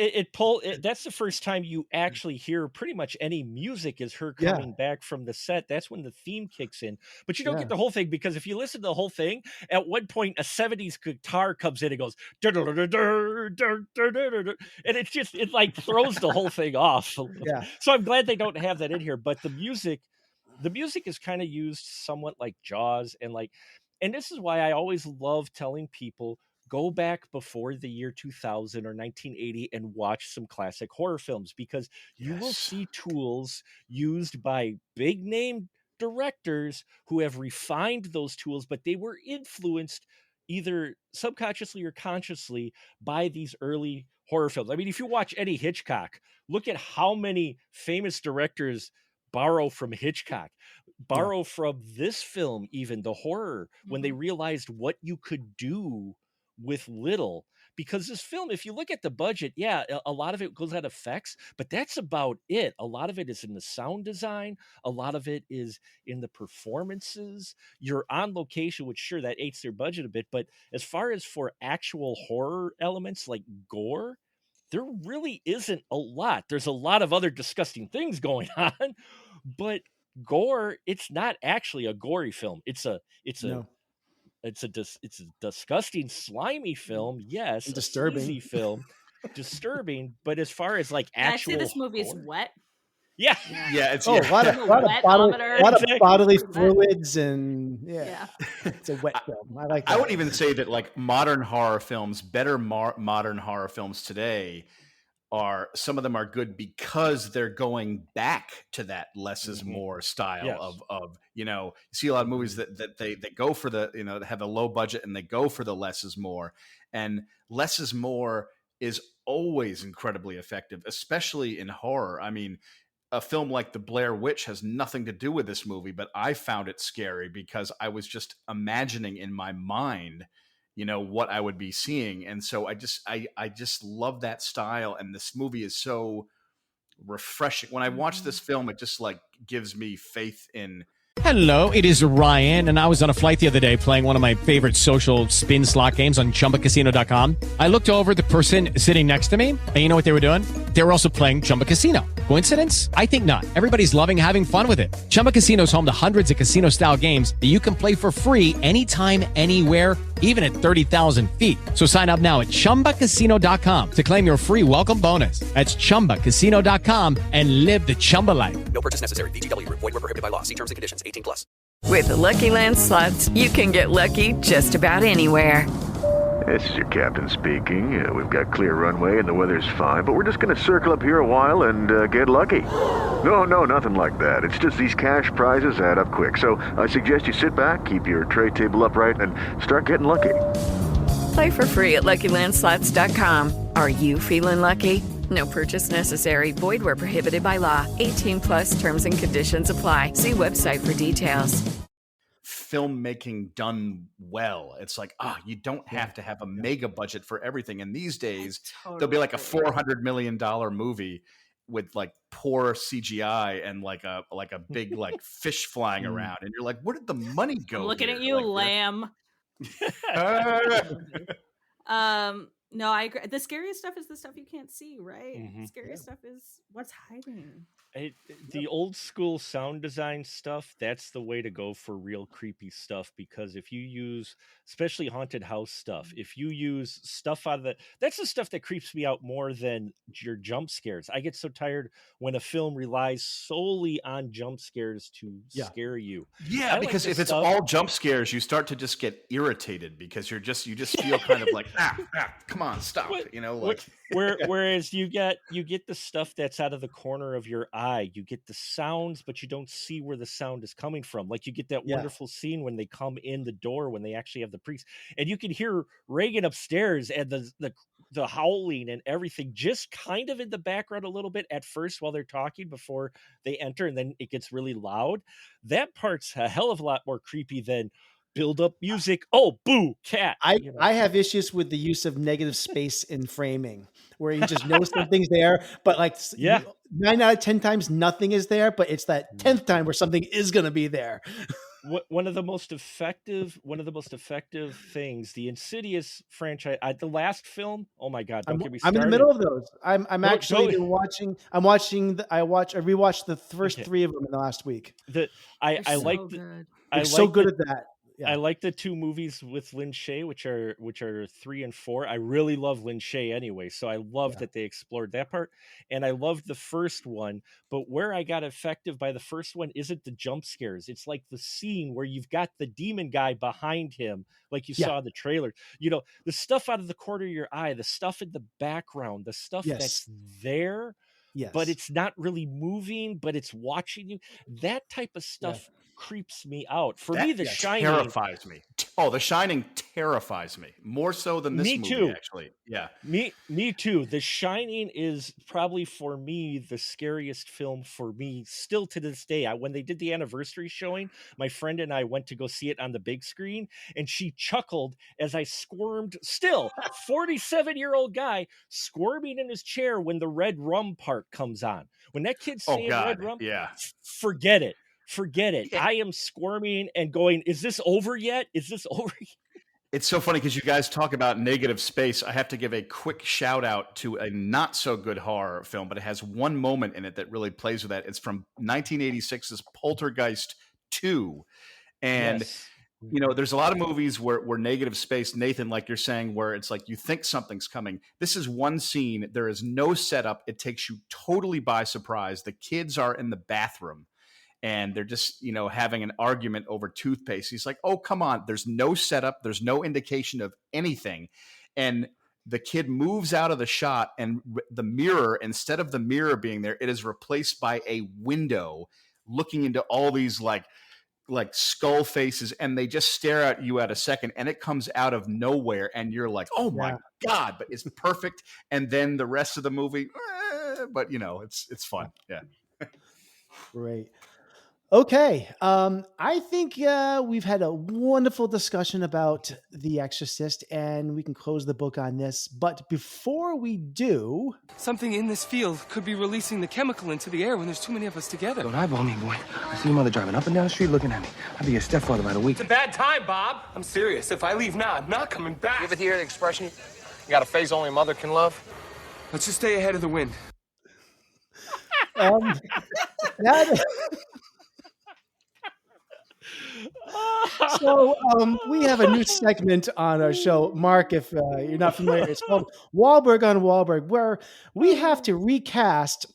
that's the first time you actually hear pretty much any music is her coming back from the set. That's when the theme kicks in. But you don't get the whole thing, because if you listen to the whole thing, at one point a 70s guitar comes in and goes, and it like throws the whole thing off. Yeah. So I'm glad they don't have that in here. But the music is kind of used somewhat like Jaws, and this is why I always love telling people, go back before the year 2000 or 1980 and watch some classic horror films, because you will see tools used by big name directors who have refined those tools, but they were influenced either subconsciously or consciously by these early horror films. I mean, if you watch any Hitchcock, look at how many famous directors borrow from Hitchcock, from this film, even the horror, when they realized what you could do with little. because this film, if you look at the budget, yeah, a lot of it goes on effects, but that's about it. A lot of it is in the sound design. A lot of it is in the performances. You're on location, which sure, that eats their budget a bit. But as far as for actual horror elements like gore, there really isn't a lot. There's a lot of other disgusting things going on, but gore, it's not actually a gory film. It's a No. it's a disgusting, slimy film. Yes, And a disturbing. sleazy film, disturbing. But as far as like Yeah, I'd actual say this movie is horror- wet. yeah, Yeah, it's Oh, a lot of Wetometer. bodily Wet. fluids and Yeah. it's a wet film. I like that. I would even say that like modern horror films, better modern horror films today are, some of them are good because they're going back to that less is more style Yes. of you see a lot of movies that they go for the, that have a low budget and they go for the less is more, and less is more is always incredibly effective, especially in horror. I mean, a film like The Blair Witch has nothing to do with this movie, but I found it scary because I was just imagining in my mind, what I would be seeing. And so I just love that style. And this movie is so refreshing. When I watch this film, it just like gives me faith in. Hello, it is Ryan, and I was on a flight the other day playing one of my favorite social spin slot games on ChumbaCasino.com. I looked over at the person sitting next to me, and you know what they were doing? They were also playing Chumba Casino. Coincidence? I think not. Everybody's loving having fun with it. Chumba Casino is home to hundreds of casino-style games that you can play for free anytime, anywhere, even at 30,000 feet. So sign up now at ChumbaCasino.com to claim your free welcome bonus. That's ChumbaCasino.com and live the Chumba life. No purchase necessary. VGW Group. Void were prohibited by law. See terms and conditions. 18+. With the Lucky Land Slots, you can get lucky just about anywhere. This is your captain speaking. We've got clear runway and the weather's fine, but we're just going to circle up here a while and get lucky. No, nothing like that. It's just these cash prizes add up quick. So I suggest you sit back, keep your tray table upright, and start getting lucky. Play for free at LuckyLandSlots.com. Are you feeling lucky? No purchase necessary. Void where prohibited by law. 18+ terms and conditions apply. See website for details. Filmmaking done well. It's like, you don't have to have a mega budget for everything. And these days, there'll be like a $400 million movie with like poor CGI and like a big like fish flying around, and you're like, where did the money go? I'm looking here? at you, Like, lamb. No, I agree. The scariest stuff is the stuff you can't see, right? Mhm. The scariest stuff is what's hiding. The old school sound design stuff, that's the way to go for real creepy stuff, because if you use, especially haunted house stuff, if you use stuff out of that's the stuff that creeps me out more than your jump scares. I get so tired when a film relies solely on jump scares to scare you. Yeah, I like because the if it's stuff- all jump scares, you start to just get irritated because you just feel kind of like, come on, stop. Whereas you get the stuff that's out of the corner of your eye. You get the sounds, but you don't see where the sound is coming from. Like you get that wonderful scene when they come in the door, when they actually have the priest, and you can hear Reagan upstairs and the howling and everything just kind of in the background a little bit at first while they're talking before they enter, and then it gets really loud. That part's a hell of a lot more creepy than build up music. Oh, boo, cat. I have issues with the use of negative space in framing, where you just know something's there, but like 9 out of 10 times nothing is there, but it's that 10th time where something is going to be there. One of the most effective things, the Insidious franchise, the last film. Oh my God! Don't get me started. I'm in the middle of those. I'm actually watching. I rewatched the first 3 of them in the last week. I like so good at that. I like the 2 movies with Lin Shaye, which are 3 and 4. I really love Lin Shaye anyway, so I love that they explored that part, and I loved the first one. But where I got effective by the first one isn't the jump scares. It's like the scene where you've got the demon guy behind him, like you saw in the trailer. The stuff out of the corner of your eye, the stuff in the background, the stuff that's there, but it's not really moving, but it's watching you. That type of stuff creeps me out. For me, The Shining terrifies me. Oh, The Shining terrifies me more so than this movie. Too. Actually, yeah, me too. The Shining is probably for me the scariest film for me still to this day. When they did the anniversary showing, my friend and I went to go see it on the big screen, and she chuckled as I squirmed. Still, 47-year-old guy squirming in his chair when the red rum part comes on. When that kid's saying red rum, forget it. Forget it. I am squirming and going, is this over yet? Is this over yet? It's so funny because you guys talk about negative space. I have to give a quick shout out to a not so good horror film, but it has one moment in it that really plays with that. It's from 1986's Poltergeist 2. And, you know, there's a lot of movies where negative space, Nathan, like you're saying, where it's like you think something's coming. This is one scene. There is no setup. It takes you totally by surprise. The kids are in the bathroom. And they're just, you know, having an argument over toothpaste. He's like, oh, come on. There's no setup. There's no indication of anything. And the kid moves out of the shot, and the mirror, instead of the mirror being there, it is replaced by a window looking into all these like skull faces. And they just stare at you at a second, and it comes out of nowhere. And you're like, oh my God, but it's perfect. And then the rest of the movie, but you know, it's fun. Yeah. Great. Okay. I think we've had a wonderful discussion about The Exorcist, and we can close the book on this. But before we do... Something in this field could be releasing the chemical into the air when there's too many of us together. Don't eyeball me, boy. I see your mother driving up and down the street looking at me. I'll be your stepfather by the week. It's a bad time, Bob. I'm serious. If I leave now, I'm not coming back. You ever hear the expression, you got a face only a mother can love? Let's just stay ahead of the wind. So we have a new segment on our show, Mark, if you're not familiar. It's called Wahlberg on Wahlberg, where we have to recast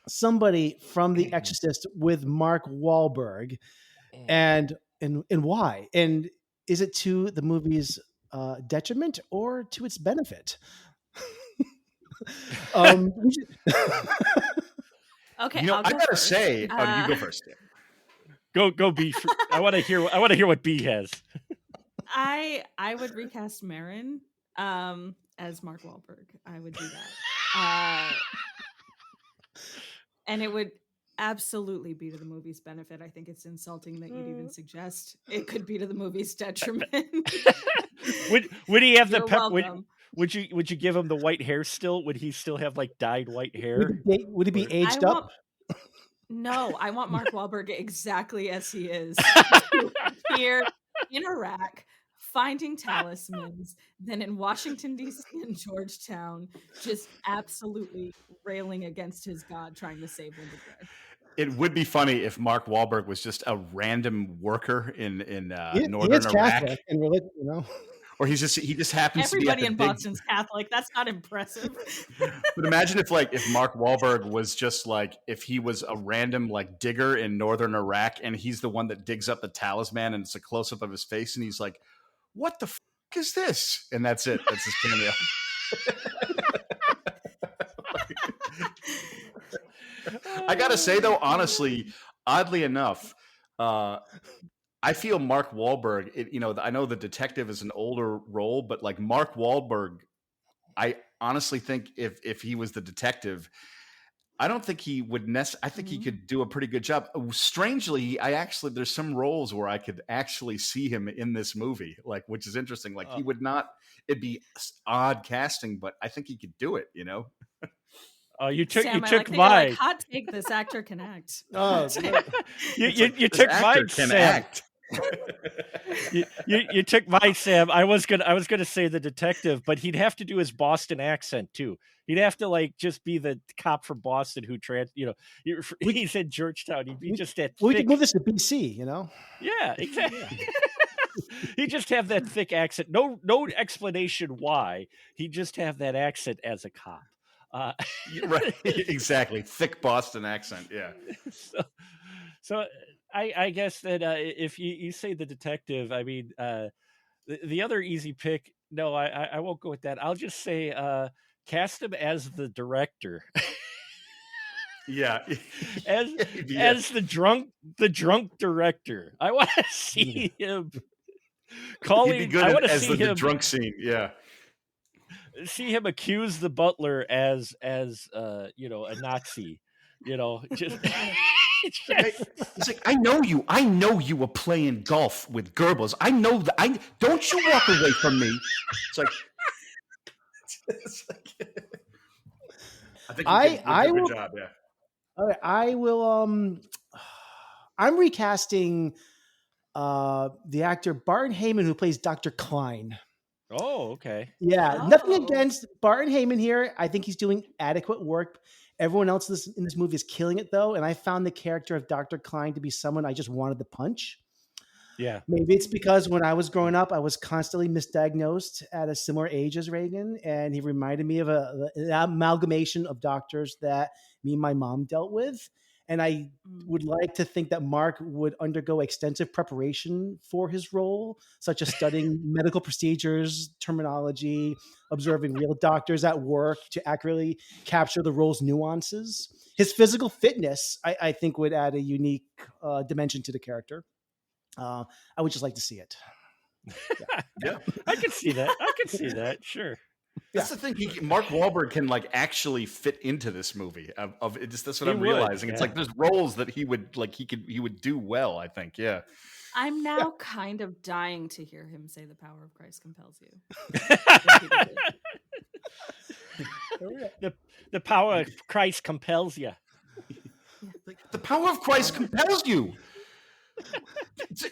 somebody from The Exorcist with Mark Wahlberg, and why? And is it to the movie's detriment or to its benefit? Okay, you know, I gotta say, you go first. Go B. I want to hear what B has. I would recast Marin as Mark Wahlberg. I would do that. And it would absolutely be to the movie's benefit. I think it's insulting that you'd even suggest it could be to the movie's detriment. Would he have the You're pep? welcome. Would you give him the white hair still? Would he still have like dyed white hair? Would he be aged up? No, I want Mark Wahlberg exactly as he is. Here in Iraq, finding talismans, then in Washington, D.C. and Georgetown, just absolutely railing against his God, trying to save Linda Blair. It would be funny if Mark Wahlberg was just a random worker in northern is Iraq, Catholic and religious, you know. Or he just happens Everybody to be in Boston's Catholic. That's not impressive. But imagine if Mark Wahlberg was just like, if he was a random like digger in northern Iraq, and he's the one that digs up the talisman, and it's a close up of his face, and he's like, "What the fuck is this?" And that's it. That's his cameo. I gotta say though, honestly, oddly enough, I feel Mark Wahlberg, I know the detective is an older role, but like Mark Wahlberg, I honestly think if he was the detective, I don't think he would I think he could do a pretty good job. Strangely, there's some roles where I could actually see him in this movie, like, which is interesting. Like he would not, it'd be odd casting, but I think he could do it, you know? You took Sam, my hot take. This actor can act. Oh, you took my Sam. you took my Sam. I was gonna say the detective, but he'd have to do his Boston accent too. He'd have to like just be the cop from Boston who he said Georgetown. He'd be just that. We could move this to BC, you know. Yeah, exactly. He'd just have that thick accent. No explanation why. He'd just have that accent as a cop. Right, exactly. Thick Boston accent. Yeah. So I guess that if you say the detective, I mean, the other easy pick. No, I won't go with that. I'll just say cast him as the director. Yeah. as the drunk director. I want to see him calling. He'd be good I want to as see the him drunk scene. Yeah. see him accuse the butler as a Nazi. Just He's like, I know you were playing golf with Goebbels. I know that. Don't you walk away from me. It's like I think he did a good job. Yeah. All right, I will. I'm recasting the actor Barton Heyman who plays Dr. Klein. Oh, okay. Yeah, nothing against Barton Heyman here. I think he's doing adequate work. Everyone else in this movie is killing it, though. And I found the character of Dr. Klein to be someone I just wanted to punch. Yeah. Maybe it's because when I was growing up, I was constantly misdiagnosed at a similar age as Reagan. And he reminded me of an amalgamation of doctors that me and my mom dealt with. And I would like to think that Mark would undergo extensive preparation for his role, such as studying medical procedures, terminology, observing real doctors at work to accurately capture the role's nuances. His physical fitness, I think, would add a unique dimension to the character. I would just like to see it. Yeah. I can see that. Sure. That's the thing. Mark Wahlberg can actually fit into this movie. That's what I'm realizing. Yeah. It's like there's roles that he would do well. I think. Yeah. I'm now kind of dying to hear him say the power of Christ compels you. The power of Christ compels you. The power of Christ compels you.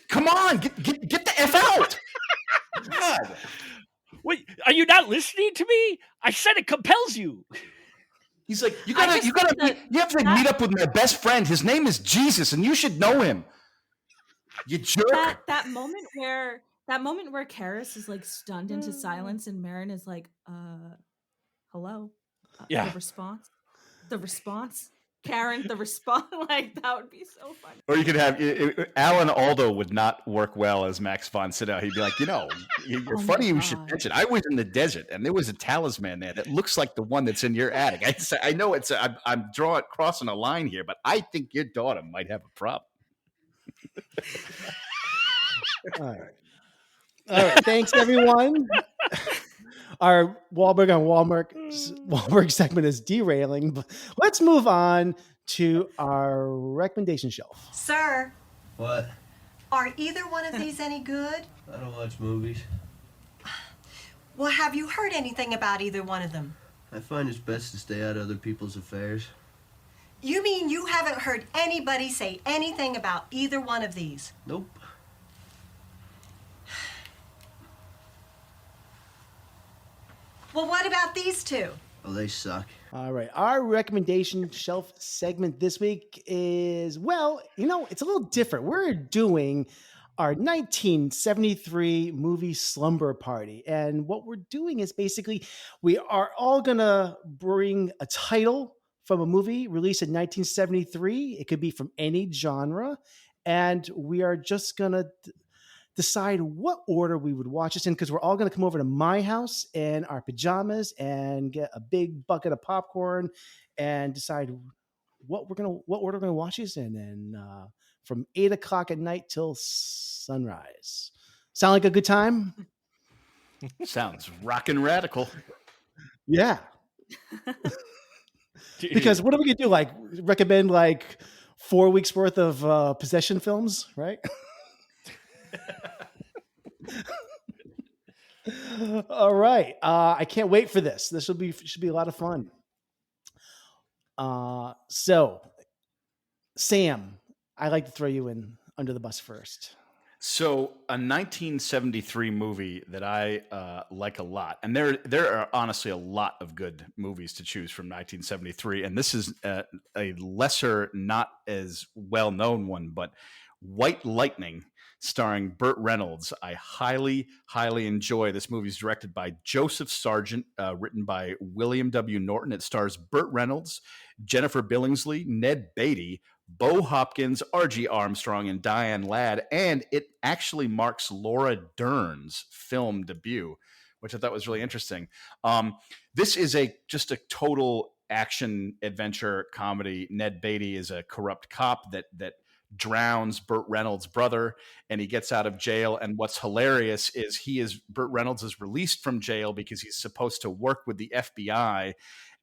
Come on, get the F out. God. Wait, are you not listening to me? I said it compels you. He's like, you have to meet up with my best friend. His name is Jesus, and you should know him. You jerk. That moment where Karis is like stunned into silence, and Marin is like, hello. Yeah. The response. Karen, the response, like that would be so funny. Or you could have Alan Aldo would not work well as Max von Sydow. He'd be like, you're funny. You should mention. I was in the desert, and there was a talisman there that looks like the one that's in your attic. I know I'm crossing a line here, but I think your daughter might have a problem. All right. Thanks, everyone. Our Wahlberg on Wahlberg segment is derailing. But let's move on to our recommendation shelf. Sir, What? are either one of these any good? I don't watch movies. Well, have you heard anything about either one of them? I find it's best to stay out of other people's affairs. You mean you haven't heard anybody say anything about either one of these? Nope. Well, what about these two? Oh, they suck. All right. Our recommendation shelf segment this week is, it's a little different. We're doing our 1973 movie Slumber Party. And what we're doing is basically we are all going to bring a title from a movie released in 1973. It could be from any genre. And we are just going to decide what order we would watch this in, because we're all going to come over to my house in our pajamas and get a big bucket of popcorn and decide what order we're going to watch this in, and from 8:00 at night till sunrise. Sound like a good time? Sounds rockin' radical. Yeah. Because what are we going to do? Like recommend 4 weeks worth of possession films, right? All right. I can't wait for this. This should be a lot of fun. So, Sam, I like to throw you in under the bus first. So, a 1973 movie that I like a lot, and there are honestly a lot of good movies to choose from 1973, and this is a lesser, not as well known one, but White Lightning, starring Burt Reynolds. I highly, highly enjoy this movie. It's directed by Joseph Sargent, written by William W. Norton. It stars Burt Reynolds, Jennifer Billingsley, Ned Beatty, Bo Hopkins, R.G. Armstrong, and Diane Ladd. And it actually marks Laura Dern's film debut, which I thought was really interesting. This is just a total action adventure comedy. Ned Beatty is a corrupt cop that drowns Burt Reynolds' brother, and he gets out of jail. And what's hilarious is Burt Reynolds is released from jail because he's supposed to work with the FBI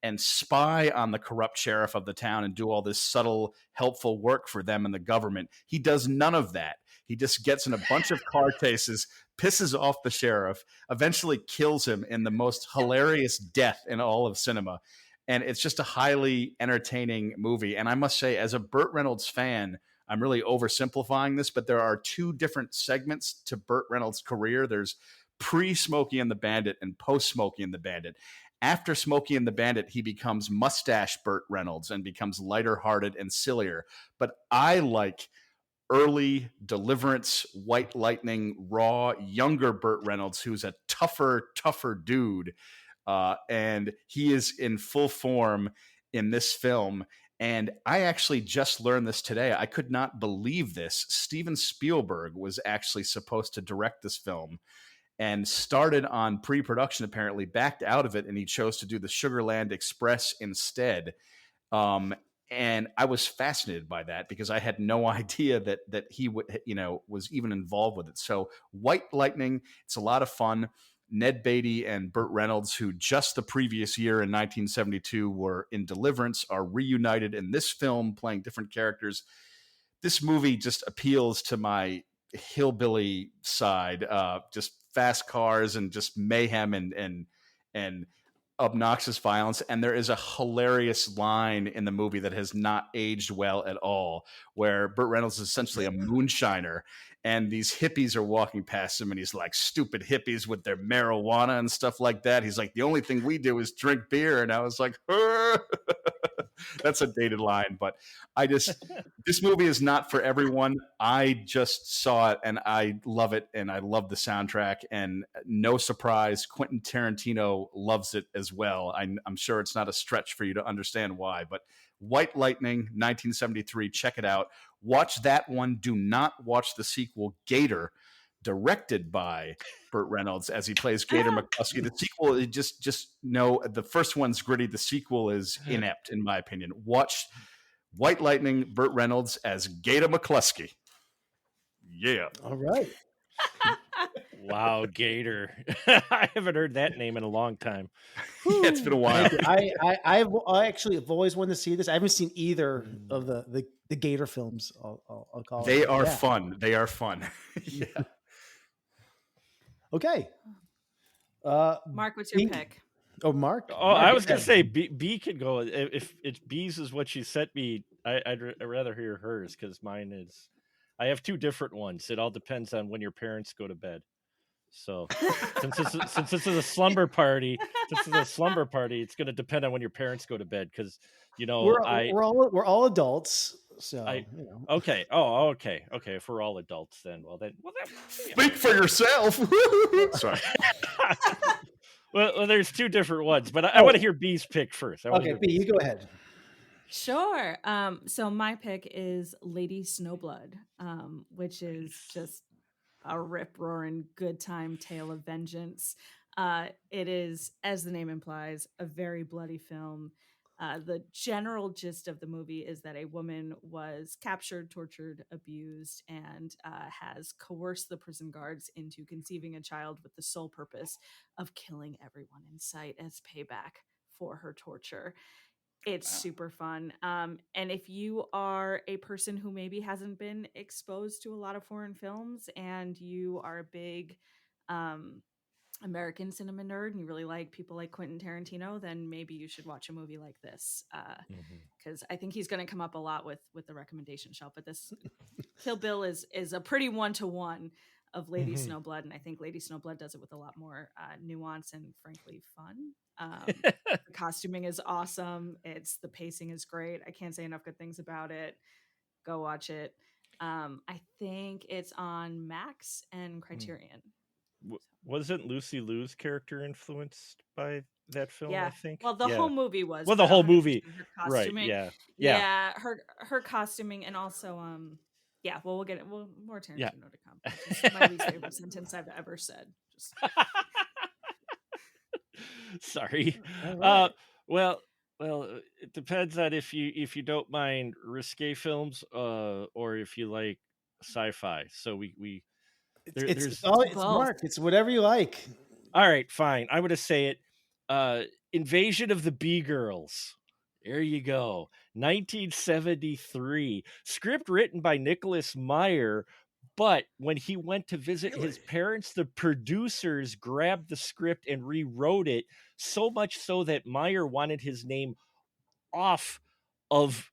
and spy on the corrupt sheriff of the town and do all this subtle, helpful work for them and the government. He does none of that. He just gets in a bunch of car chases, pisses off the sheriff, eventually kills him in the most hilarious death in all of cinema. And it's just a highly entertaining movie. And I must say, as a Burt Reynolds fan, I'm really oversimplifying this, but there are two different segments to Burt Reynolds' career. There's pre-Smokey and the Bandit and post-Smokey and the Bandit. After Smokey and the Bandit, he becomes mustache Burt Reynolds and becomes lighter-hearted and sillier. But I like early Deliverance, White Lightning, raw, younger Burt Reynolds, who's a tougher dude. And he is in full form in this film. And I actually just learned this today. I could not believe this. Steven Spielberg was actually supposed to direct this film and started on pre-production, apparently backed out of it, and he chose to do the Sugarland Express instead. And I was fascinated by that because I had no idea that he was even involved with it. So White Lightning, it's a lot of fun. Ned Beatty and Burt Reynolds, who just the previous year in 1972 were in Deliverance, are reunited in this film playing different characters. This movie just appeals to my hillbilly side, just fast cars and just mayhem and obnoxious violence. And there is a hilarious line in the movie that has not aged well at all, where Burt Reynolds is essentially a moonshiner and these hippies are walking past him and he's like, stupid hippies with their marijuana and stuff like that. He's like, the only thing we do is drink beer. And I was like, that's a dated line, but this movie is not for everyone. I just saw it and I love it. And I love the soundtrack, and no surprise, Quentin Tarantino loves it as well. I'm sure it's not a stretch for you to understand why, but White Lightning, 1973, check it out. Watch that one. Do not watch the sequel, Gator, directed by Burt Reynolds as he plays Gator McCluskey. The sequel, just no, the first one's gritty. The sequel is inept, in my opinion. Watch White Lightning, Burt Reynolds as Gator McCluskey. Yeah. All right. Wow, Gator. I haven't heard that name in a long time. Yeah, it's been a while. I actually have always wanted to see this. I haven't seen either of the Gator films. I'll call they it. are fun. They are fun. Yeah. Okay. Mark, what's your pick? Oh, Mark. Oh, I was gonna say B could go. If it's B's is what she sent me, I'd rather hear hers because mine is. I have two different ones. It all depends on when your parents go to bed. So since this is a slumber party, it's going to depend on when your parents go to bed because we're all adults. So okay. Oh, okay. If we're all adults, then speak for yourself. Sorry. well, there's two different ones, but I want to hear B's pick first. Okay, B, you go ahead. Sure. So my pick is Lady Snowblood, which is just a rip-roaring good time tale of vengeance. It is, as the name implies, a very bloody film. The general gist of the movie is that a woman was captured, tortured, abused, and has coerced the prison guards into conceiving a child with the sole purpose of killing everyone in sight as payback for her torture. It's super fun. And if you are a person who maybe hasn't been exposed to a lot of foreign films and you are a big American cinema nerd and you really like people like Quentin Tarantino, then maybe you should watch a movie like this. Because I think he's going to come up a lot with the recommendation shelf. But this Kill Bill is a pretty one-to-one of Lady Snowblood. And I think Lady Snowblood does it with a lot more nuance and frankly fun. The costuming is awesome. The pacing is great. I can't say enough good things about it. Go watch it. I think it's on Max and Criterion. Wasn't Lucy Liu's character influenced by that film? Yeah. I think. Well, the whole movie was. Well, the whole movie, her costuming. Right? Yeah. Her costuming, and also yeah. Well, we'll get it. Well, more Tarantino to come. It's my least favorite sentence I've ever said. Just. Sorry. Right. Well, Well, it depends on if you don't mind risque films, or if you like sci-fi. So we there's It's Mark. It's whatever you like. all right, fine. I'm gonna say it. Invasion of the Bee Girls. There you go. 1973. Script written by Nicholas Meyer, but when he went to visit his parents, the producers grabbed the script and rewrote it, so much so that Meyer wanted his name off of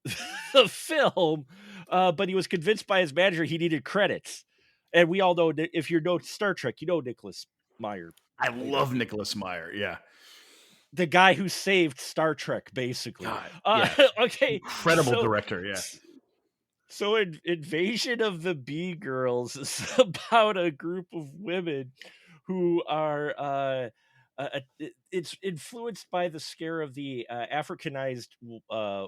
the film, but he was convinced by his manager he needed credits. And we all know that if you know Star Trek, you know Nicholas Meyer. I love Nicholas Meyer. Yeah. The guy who saved Star Trek, basically. Yeah. Okay. Incredible director. Yeah. So Invasion of the Bee Girls is about a group of women who are it's influenced by the scare of the Africanized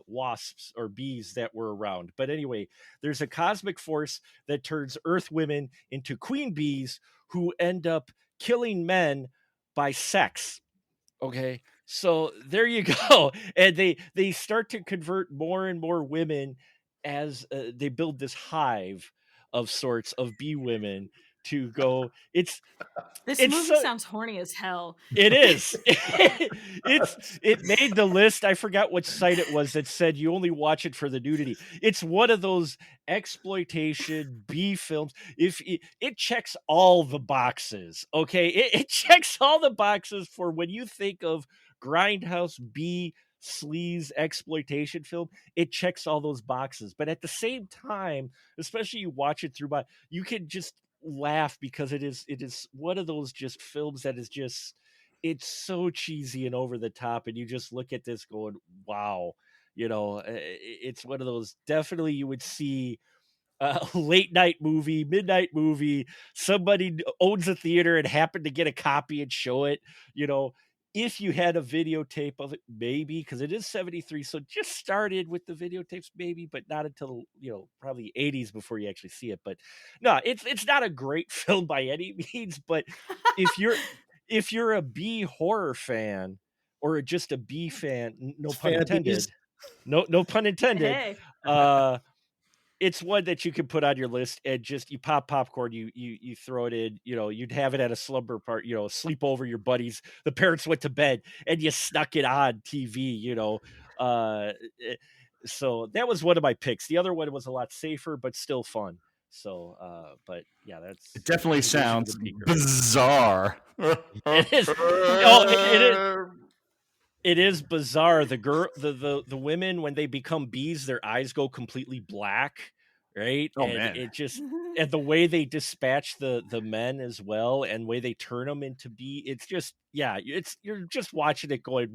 wasps or bees that were around. But anyway, there's a cosmic force that turns Earth women into queen bees who end up killing men by sex. Okay, so there you go. And they start to convert more and more women as they build this hive of sorts of bee women to go. This movie sounds horny as hell. It is. It made the list. I forgot which site it was that said you only watch it for the nudity. It's one of those exploitation B films. If it checks all the boxes, okay, it checks all the boxes for when you think of grindhouse B sleaze exploitation film. It checks all those boxes, but at the same time, especially you watch it through you can just laugh because it is one of those just films that is just, it's so cheesy and over the top, and you just look at this going, wow, it's one of those, definitely you would see a late night movie, midnight movie, somebody owns a theater and happened to get a copy and show it, if you had a videotape of it, maybe, because it is 73, so just started with the videotapes, maybe, but not until probably 80s before you actually see it. But no, it's not a great film by any means. But if you're a B horror fan or just a B fan, no pun intended, no pun intended. Hey. It's one that you can put on your list and just you pop popcorn, you throw it in, you'd have it at a slumber part, sleep over your buddies. The parents went to bed and you snuck it on TV, so that was one of my picks. The other one was a lot safer, but still fun. So, but yeah, it definitely sounds bizarre. It is. It is. It is bizarre. The girl, the women, when they become bees, their eyes go completely black, right? Oh, and man. it just, and the way they dispatch the men as well, and way they turn them into bee, it's just, yeah, you're just watching it going,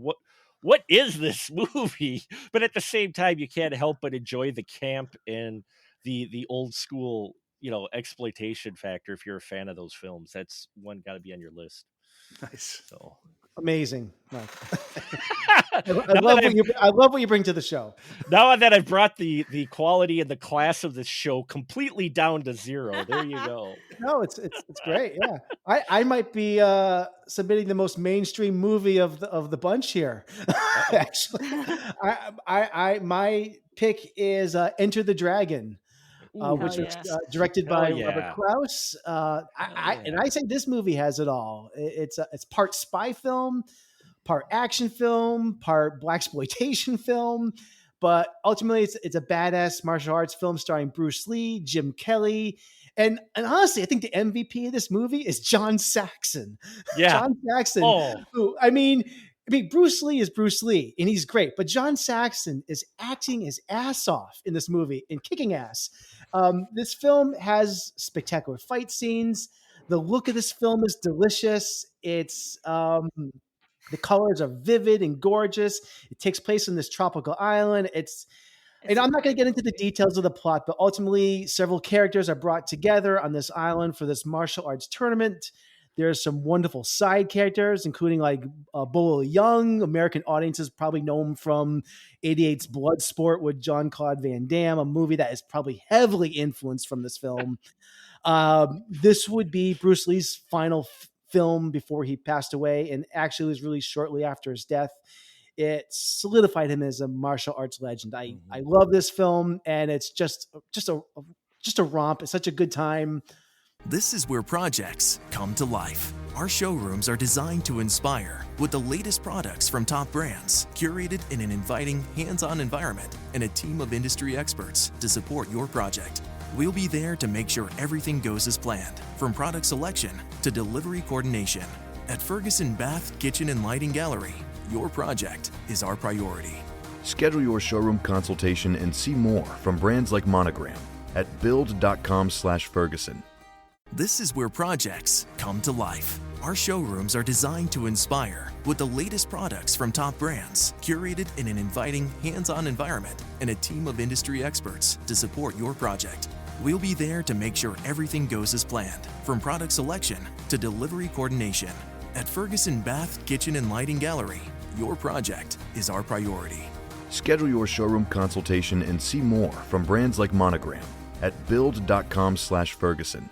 what is this movie? But at the same time, you can't help but enjoy the camp and the old school, exploitation factor. If you're a fan of those films, that's one got to be on your list. Nice. So. Amazing, Mike. I love what you bring to the show. Now that I've brought the quality and the class of the show completely down to zero, there you go. No, it's great. Yeah, I might be submitting the most mainstream movie of the bunch here. Actually, my pick is Enter the Dragon. Which was directed by Robert Krause. And I say this movie has it all. It's part spy film, part action film, part blaxploitation film, but ultimately it's a badass martial arts film starring Bruce Lee, Jim Kelly, and honestly, I think the MVP of this movie is John Saxon. Yeah, John Saxon. Who, I mean, Bruce Lee is Bruce Lee, and he's great. But John Saxon is acting his ass off in this movie and kicking ass. This film has spectacular fight scenes. The look of this film is delicious. It's the colors are vivid and gorgeous. It takes place on this tropical island. And I'm not going to get into the details of the plot, but ultimately, several characters are brought together on this island for this martial arts tournament. There's some wonderful side characters, including like Bolo Young. American audiences probably know him from 88's Bloodsport with Jean-Claude Van Damme, a movie that is probably heavily influenced from this film. This would be Bruce Lee's final film before he passed away, and actually was released shortly after his death. it solidified him as a martial arts legend. I love this film, and it's just a romp. It's such a good time. This is where projects come to life. Our showrooms are designed to inspire with the latest products from top brands, curated in an inviting, hands-on environment, and a team of industry experts to support your project. We'll be there to make sure everything goes as planned, from product selection to delivery coordination. At Ferguson Bath, Kitchen, and Lighting Gallery, your project is our priority. Schedule your showroom consultation and see more from brands like Monogram at build.com/Ferguson. This is where projects come to life. Our showrooms are designed to inspire with the latest products from top brands, curated in an inviting, hands-on environment, and a team of industry experts to support your project. We'll be there to make sure everything goes as planned, from product selection to delivery coordination. At Ferguson Bath, Kitchen, and Lighting Gallery, your project is our priority. Schedule your showroom consultation and see more from brands like Monogram at build.com/Ferguson.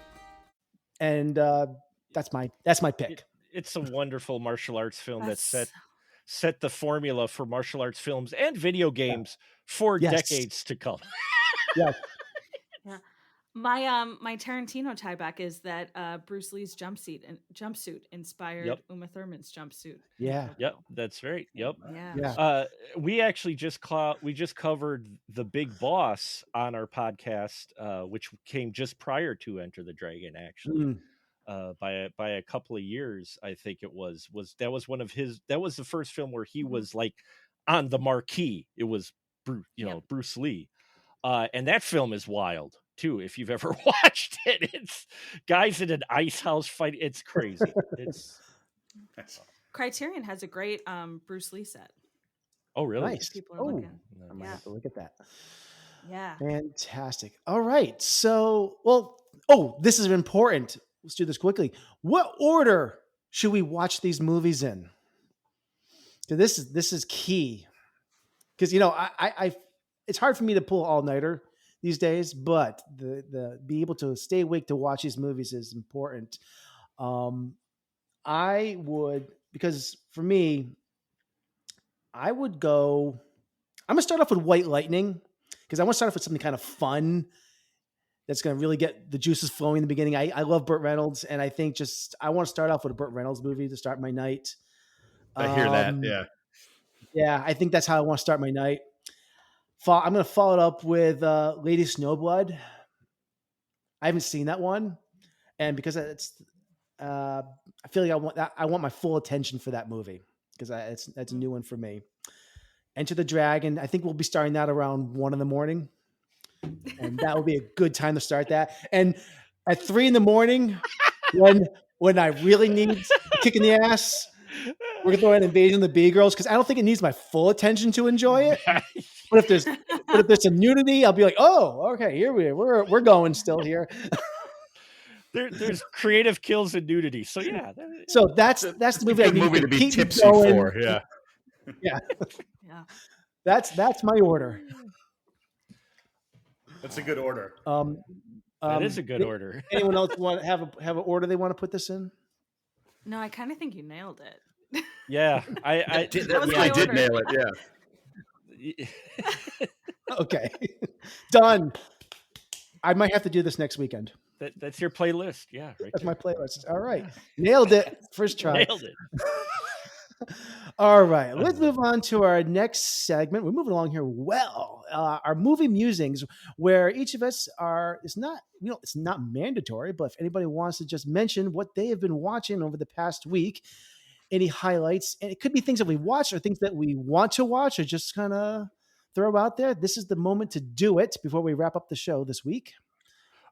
And that's my pick. It's a wonderful martial arts film that set the formula for martial arts films and video games for decades to come. Yeah. Yeah. My Tarantino tieback is that Bruce Lee's jumpsuit inspired Uma Thurman's jumpsuit. Yeah. Yep, that's right. Yep. Yeah. We actually just covered The Big Boss on our podcast, which came just prior to Enter the Dragon, actually. By a couple of years, I think it was that was the first film where he was like on the marquee. It was Bruce Lee. And that film is wild too. If you've ever watched it, it's guys in an ice house fight. It's crazy. It's Criterion has a great Bruce Lee set. Oh, really? Nice. People are looking. I'm gonna have to look at that. Yeah. Fantastic. All right. So, this is important. Let's do this quickly. What order should we watch these movies in? So this is key. Because I it's hard for me to pull all-nighter these days, but the be able to stay awake to watch these movies is important. Because for me, I'm gonna start off with White Lightning, because I want to start off with something kind of fun that's going to really get the juices flowing in the beginning. I love Burt Reynolds, and I think I want to start off with a Burt Reynolds movie to start my night. I hear that. Yeah. Yeah, I think that's how I want to start my night. I'm going to follow it up with Lady Snowblood. I haven't seen that one, and because I feel like I want my full attention for that movie, because that's a new one for me. Enter the Dragon. I think we'll be starting that around 1 a.m, and that will be a good time to start that. And at 3 a.m, when I really need a kick in the ass, we're gonna throw in Invasion of the B-Girls, because I don't think it needs my full attention to enjoy it. But if there's some nudity, I'll be like, oh, okay, here we're going still here. There's creative kills and nudity, so yeah. So that's the movie I need to be keep tipsy going. for. Yeah. Yeah. That's my order. That's a good order. That is a good order. Anyone else want to have an order they want to put this in? No, I kind of think you nailed it. Yeah, I did nail it. Yeah. Okay, done. I might have to do this next weekend. That's your playlist. Yeah, right. That's my playlist. All right, nailed it. First try. Nailed it. All right, let's move on to our next segment. We're moving along here well. Our movie musings, where each of us it's not mandatory, but if anybody wants to just mention what they have been watching over the past week, any highlights, and it could be things that we watched or things that we want to watch or just kind of throw out there. This is the moment to do it before we wrap up the show this week.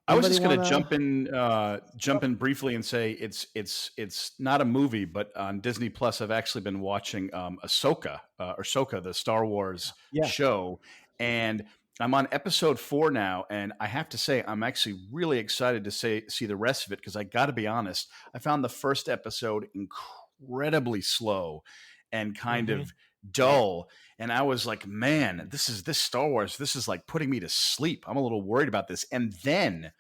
I was just going to jump in briefly and say it's not a movie, but on Disney Plus, I've actually been watching Ahsoka, the Star Wars show, and I'm on episode 4 now. And I have to say, I'm actually really excited to see the rest of it, because I got to be honest, I found the first episode incredibly slow and kind of dull. And I was like, man, this Star Wars, this is like putting me to sleep. I'm a little worried about this. And then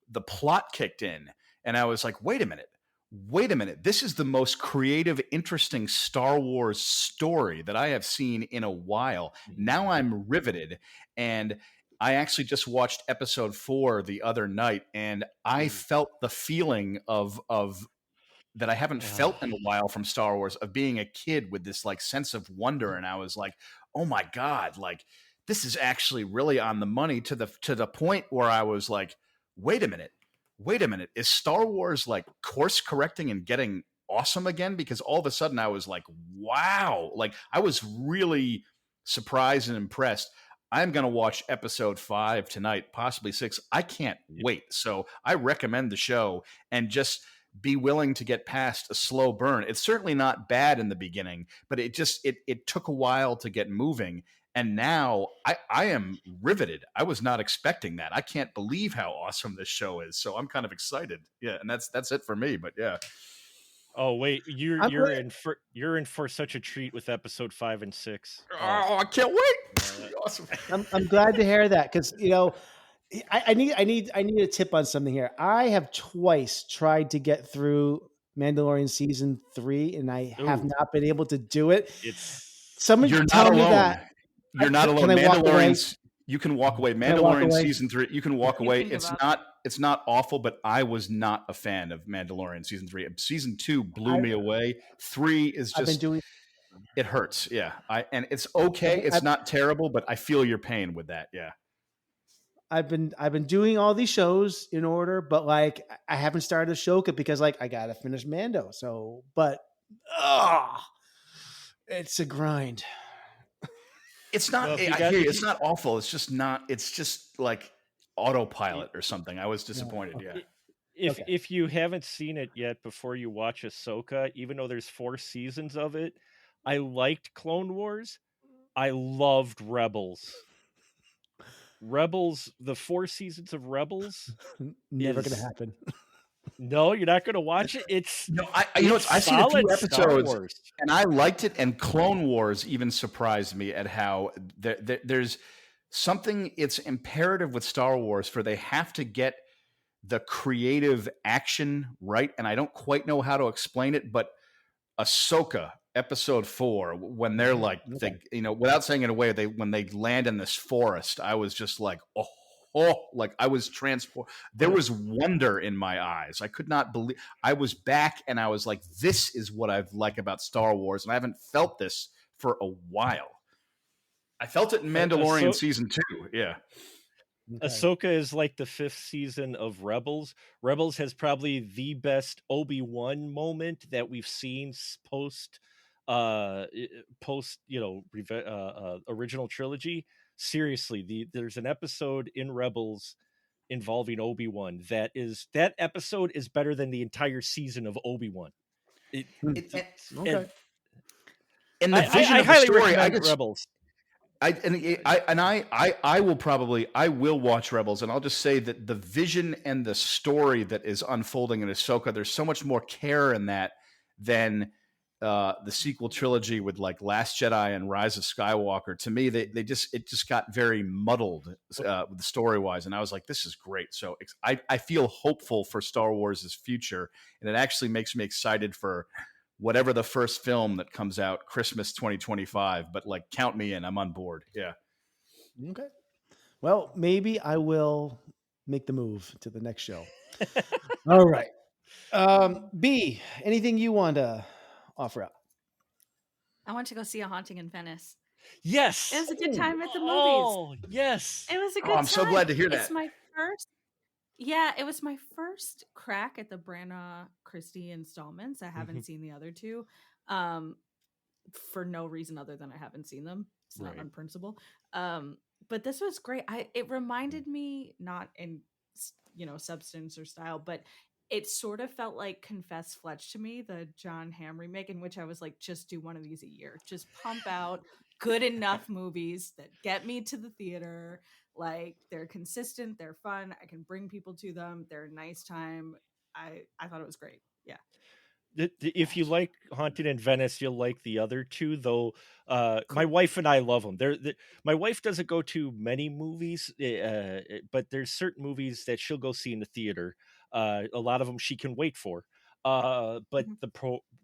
the plot kicked in and I was like, wait a minute, wait a minute, this is the most creative, interesting Star Wars story that I have seen in a while. Now I'm riveted. And I actually just watched episode 4 the other night, and I felt the feeling of that I haven't felt in a while from Star Wars, of being a kid with this like sense of wonder. And I was like, oh my God, like this is actually really on the money, to the point where I was like, wait a minute, is Star Wars like course correcting and getting awesome again? Because all of a sudden I was like, wow, like I was really surprised and impressed. I'm going to watch episode 5 tonight, possibly 6. I can't wait. So I recommend the show, and just be willing to get past a slow burn. It's certainly not bad in the beginning, but it took a while to get moving. And now I am riveted. I was not expecting that. I can't believe how awesome this show is. So I'm kind of excited. Yeah, and that's it for me. But yeah. Oh wait, you're in for such a treat with episode 5 and 6. Oh, I can't wait. Awesome. I'm glad to hear that, because I need a tip on something here. I have twice tried to get through Mandalorian season 3, and I have not been able to do it. Somebody You're tell not me alone. that. You're not alone. Mandalorian's, you can walk away. Mandalorian away? season 3, you can walk away. It's not awful, but I was not a fan of Mandalorian season 3. Season 2 blew me away. 3 is just it hurts. Yeah. And it's okay. It's not terrible, but I feel your pain with that. Yeah. I've been doing all these shows in order, but like I haven't started Ahsoka because like I gotta finish Mando. So, but it's a grind. It's not. Well, I hear you. It's not awful. It's just not. It's just like autopilot or something. I was disappointed. Yeah. If you haven't seen it yet, before you watch Ahsoka, even though there's 4 seasons of it, I liked Clone Wars. I loved Rebels. The 4 seasons of Rebels, never gonna happen. No, you're not gonna watch it. It's I've seen a few episodes, Wars. and I liked it. And Clone Wars even surprised me at how there's something. It's imperative with Star Wars for they have to get the creative action right, and I don't quite know how to explain it, but Ahsoka episode 4, when they're like, without saying it away, when they land in this forest, I was just like, like I was transported. There was wonder in my eyes. I could not believe I was back, and I was like, this is what I like about Star Wars, and I haven't felt this for a while. I felt it in Mandalorian season 2. Yeah. Okay. Ahsoka is like the 5th season of Rebels. Rebels has probably the best Obi-Wan moment that we've seen post original trilogy. Seriously, there's an episode in Rebels involving Obi-Wan that episode is better than the entire season of Obi-Wan. Okay. And the vision I of the highly story, recommend Rebels. I will watch Rebels, and I'll just say that the vision and the story that is unfolding in Ahsoka, there's so much more care in that than the sequel trilogy with like Last Jedi and Rise of Skywalker. To me, it just got very muddled story wise, and I was like, this is great. So I feel hopeful for Star Wars' future, and it actually makes me excited for whatever the first film that comes out, Christmas 2025, but like count me in, I'm on board. Yeah. Okay. Well, maybe I will make the move to the next show. All right. B, anything you want to offer up? I want to go see A Haunting in Venice. Yes. It was a good time at the movies. Oh, yes. It was a good time. I'm so glad to hear that. It's my first. Yeah, it was my first crack at the Branagh Christie installments. I haven't seen the other 2 for no reason other than I haven't seen them. It's not on principle. But this was great. It reminded me, not in substance or style, but it sort of felt like Confess Fletch to me, the John Hamm remake, in which I was like, just do one of these a year. Just pump out good enough movies that get me to the theater. Like, they're consistent, they're fun, I can bring people to them, they're a nice time. I thought it was great. Yeah. If you like Haunted in Venice, you'll like the other 2, though. My wife and I love them. My wife doesn't go to many movies, but there's certain movies that she'll go see in the theater. A lot of them she can wait for. But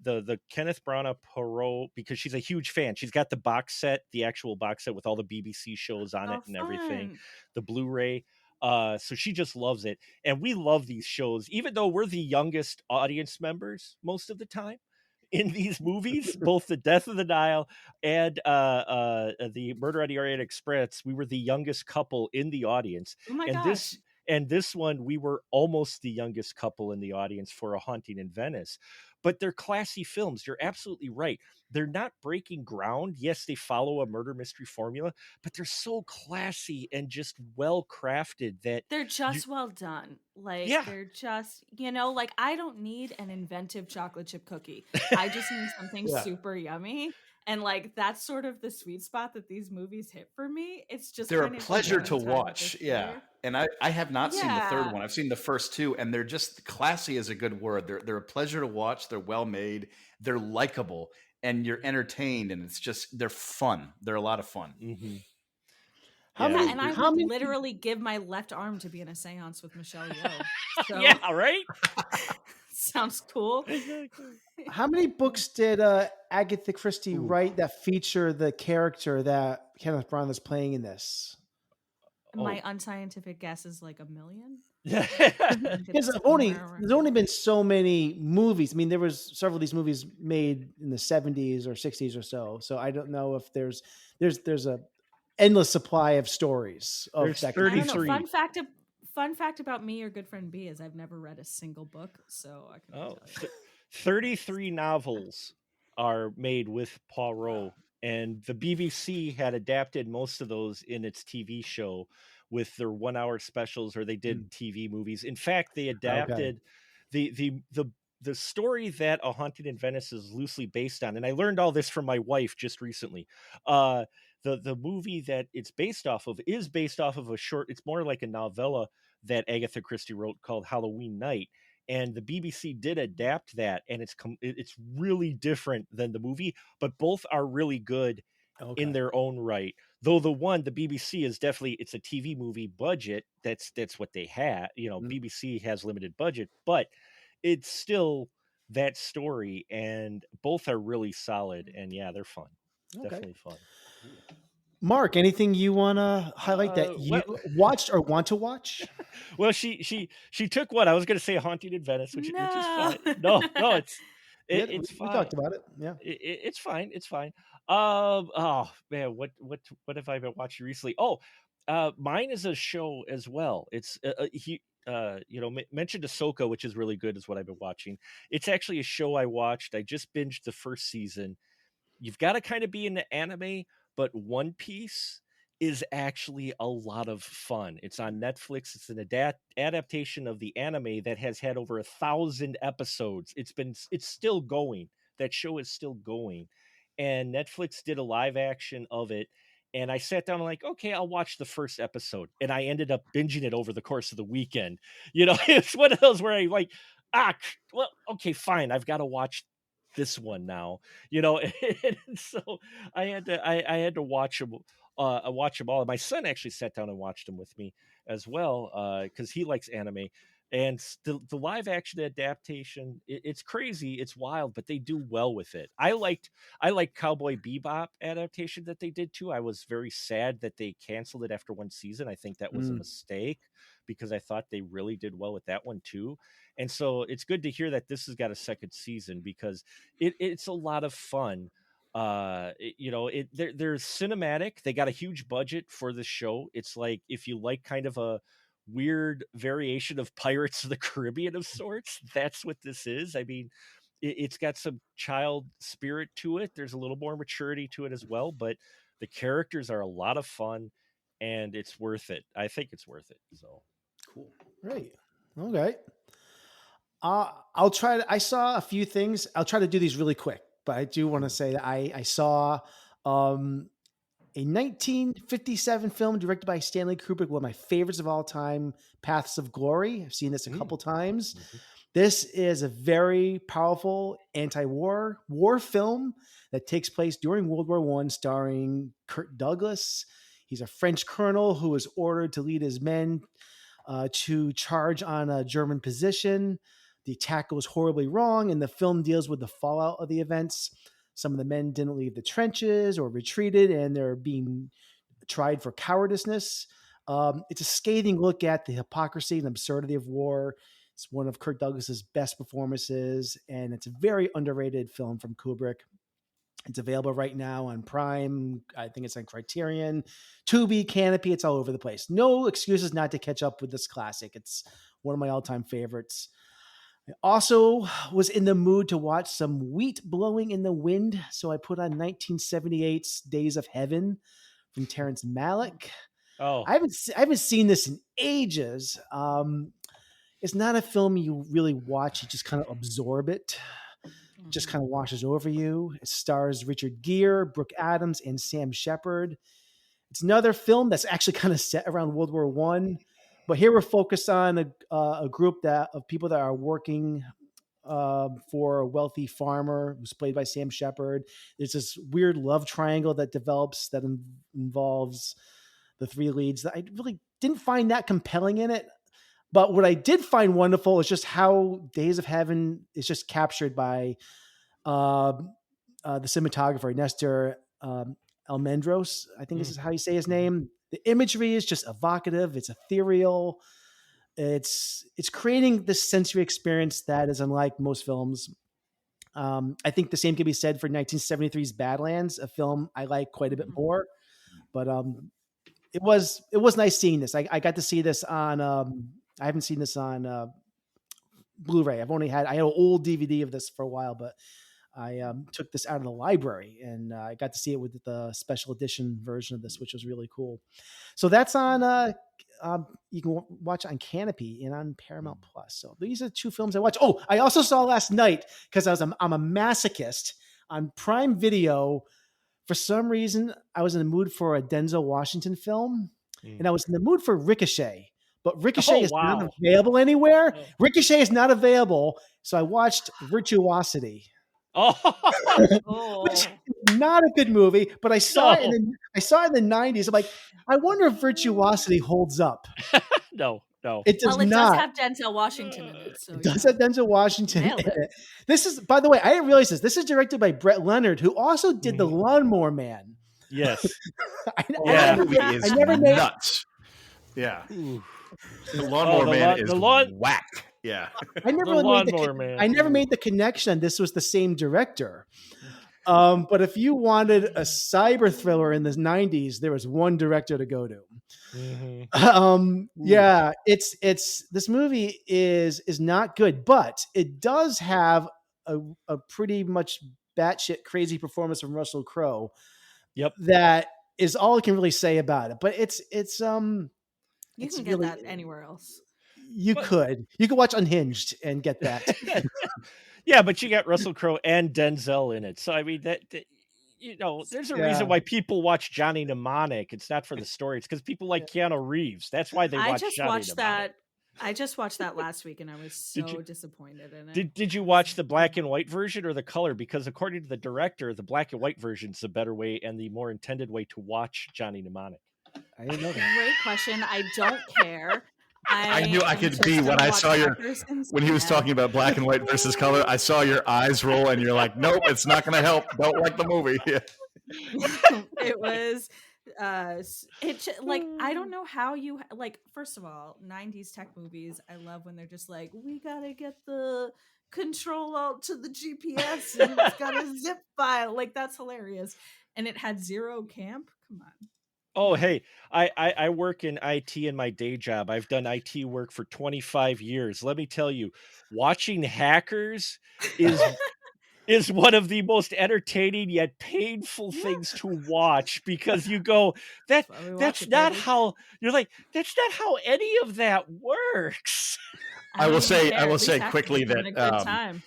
the Kenneth Branagh Poirot, because she's a huge fan. She's got the box set, the actual box set with all the BBC shows on it and everything, the Blu-ray. So she just loves it. And we love these shows, even though we're the youngest audience members most of the time in these movies, both the Death of the Nile and the Murder on the Orient Express. We were the youngest couple in the audience. Oh my and gosh. this one, we were almost the youngest couple in the audience for A Haunting in Venice. But they're classy films. You're absolutely right. They're not breaking ground. Yes, they follow a murder mystery formula, but they're so classy and just well crafted that They're just well done. Like, Yeah. they're just, like, I don't need an inventive chocolate chip cookie. I just need something Yeah. super yummy. And, like, that's sort of the sweet spot that these movies hit for me. It's just They're kind a of pleasure like to any time of watch. the Yeah. year. And I have not seen the third Yeah. one. I've seen the first two, and they're just classy is a good word. They're a pleasure to watch. They're well made. They're likable, and you're entertained, and it's just they're fun. They're a lot of fun. Mm-hmm. How Yeah, many? and I How would many? literally give my left arm to be in a seance with Michelle Yeoh. So Yeah, right? sounds cool. How many books did Agatha Christie write that feature the character that Kenneth Branagh is playing in this? My unscientific guess is like 1 million. Because there's only been so many movies. I mean, there was several of these movies made in the 70s or 60s or so. So I don't know if there's a endless supply of stories. There's I don't know. 33. Fun fact about me or good friend B is I've never read a single book, so I can tell you. 33 novels are made with Poirot, and the BBC had adapted most of those in its TV show with their 1 hour specials, or they did TV movies. In fact, they adapted the story that A Haunting in Venice is loosely based on. And I learned all this from my wife just recently. The movie that it's based off of is based off of a short, it's more like a novella that Agatha Christie wrote called Halloween Night. And the BBC did adapt that, and it's really different than the movie, but both are really good in their own right. Though the BBC is definitely, it's a TV movie budget. That's what they had. BBC has limited budget, but it's still that story, and both are really solid. And yeah, they're fun. Okay. Definitely fun. Mark, anything you want to highlight that you watched or want to watch? Well, she took what I was going to say, A Haunting in Venice, which is fine. No, it's fine. We talked about it. Yeah, it's fine. It's fine. Oh man, what have I been watching recently? Mine is a show as well. It's mentioned Ahsoka, which is really good, is what I've been watching. It's actually a show I watched. I just binged the first season. You've got to kind of be into anime, but One Piece is actually a lot of fun. It's on Netflix. It's an adaptation of the anime that has had over 1,000 episodes. It's still going. That show is still going. And Netflix did a live action of it. And I sat down and like, okay, I'll watch the first episode. And I ended up binging it over the course of the weekend. It's one of those where I like, well, okay, fine. I've got to watch this one now, and so I had to watch them. Watch them all. And my son actually sat down and watched them with me as well, because he likes anime. And the live action adaptation, it's crazy, it's wild, but they do well with it. I liked Cowboy Bebop adaptation that they did too. I was very sad that they canceled it after one season. I think that was a mistake, because I thought they really did well with that one too. And so it's good to hear that this has got a second season, because it's a lot of fun. They're cinematic. They got a huge budget for the show. It's like, if you like kind of a weird variation of Pirates of the Caribbean of sorts, that's what this is. I mean, it's got some child spirit to it. There's a little more maturity to it as well, but the characters are a lot of fun, and it's worth it. I think it's worth it. So cool. Right. Okay. I saw a few things. I'll try to do these really quick, but I do want to say that I saw a 1957 film directed by Stanley Kubrick, one of my favorites of all time, Paths of Glory. I've seen this a couple times. This is a very powerful anti-war film that takes place during World War I, starring Kirk Douglas. He's a French colonel who is ordered to lead his men to charge on a German position. The attack goes horribly wrong, and the film deals with the fallout of the events. Some of the men didn't leave the trenches or retreated, and they're being tried for cowardice. It's a scathing look at the hypocrisy and absurdity of war. It's one of Kirk Douglas's best performances, and it's a very underrated film from Kubrick. It's available right now on Prime. I think it's on Criterion, Tubi, Canopy. It's all over the place. No excuses not to catch up with this classic. It's one of my all-time favorites. I also was in the mood to watch some wheat blowing in the wind, so I put on 1978's Days of Heaven from Terrence Malick. Oh, I haven't seen this in ages. It's not a film you really watch; you just kind of absorb it. It just kind of washes over you. It stars Richard Gere, Brooke Adams, and Sam Shepard. It's another film that's actually kind of set around World War I, but here we're focused on a group of people that are working for a wealthy farmer who's played by Sam Shepard. There's this weird love triangle that develops that involves the three leads that I really didn't find that compelling in it. But what I did find wonderful is just how Days of Heaven is just captured by the cinematographer, Nestor Almendros. I think this is how you say his name. The imagery is just evocative. It's ethereal. It's creating this sensory experience that is unlike most films. I think the same can be said for 1973's Badlands, a film I like quite a bit more. But it was nice seeing this. I got to see this on. I haven't seen this on Blu-ray. I had an old DVD of this for a while, but I took this out of the library and I got to see it with the special edition version of this, which was really cool. So that's on. You can watch on Canopy and on Paramount Plus. So these are two films I watched. Oh, I also saw last night because I'm a masochist on Prime Video. For some reason, I was in the mood for a Denzel Washington film, and I was in the mood for Ricochet. But Ricochet is not available anywhere. Ricochet is not available, so I watched Virtuosity. Which is not a good movie, but I saw it in the 90s. I'm like, I wonder if Virtuosity holds up. No. It does It not. does have Denzel Washington in it. So It does have Denzel Washington in it. This is, by the way, I didn't realize this. This is directed by Brett Leonard, who also did The Lawnmower Man. Yes. I never made nuts. Yeah. The Lawnmower Man is whack. Yeah. I never made the connection. This was the same director. But if you wanted a cyber thriller in the 90s, there was one director to go to. Yeah, it's this movie is not good, but it does have a pretty much batshit crazy performance from Russell Crowe. Yep. That is all I can really say about it. But it's you can get that anywhere else. You could watch Unhinged and get that. Yeah, but you got Russell Crowe and Denzel in it. So I mean that there's a reason why people watch Johnny Mnemonic. It's not for the story. It's because people like Keanu Reeves. That's why they watch Johnny Mnemonic. I just watched that last week and I was so disappointed in it. Did you watch the black and white version or the color? Because according to the director, the black and white version is the better way and the more intended way to watch Johnny Mnemonic. I didn't know that. Great question. I don't care. I knew I could be when I saw when he was talking about black and white versus color. I saw your eyes roll, and you're like, "Nope, it's not going to help. Don't like the movie." Yeah. It was, I don't know how you First of all, 90s tech movies. I love when they're just like, we gotta get the control out to the GPS, and it's got a zip file. Like that's hilarious, and it had zero camp. Come on. Oh, hey, I work in IT in my day job. I've done IT work for 25 years. Let me tell you, watching hackers is one of the most entertaining yet painful things to watch because you go, that's not how any of that works. I will say quickly that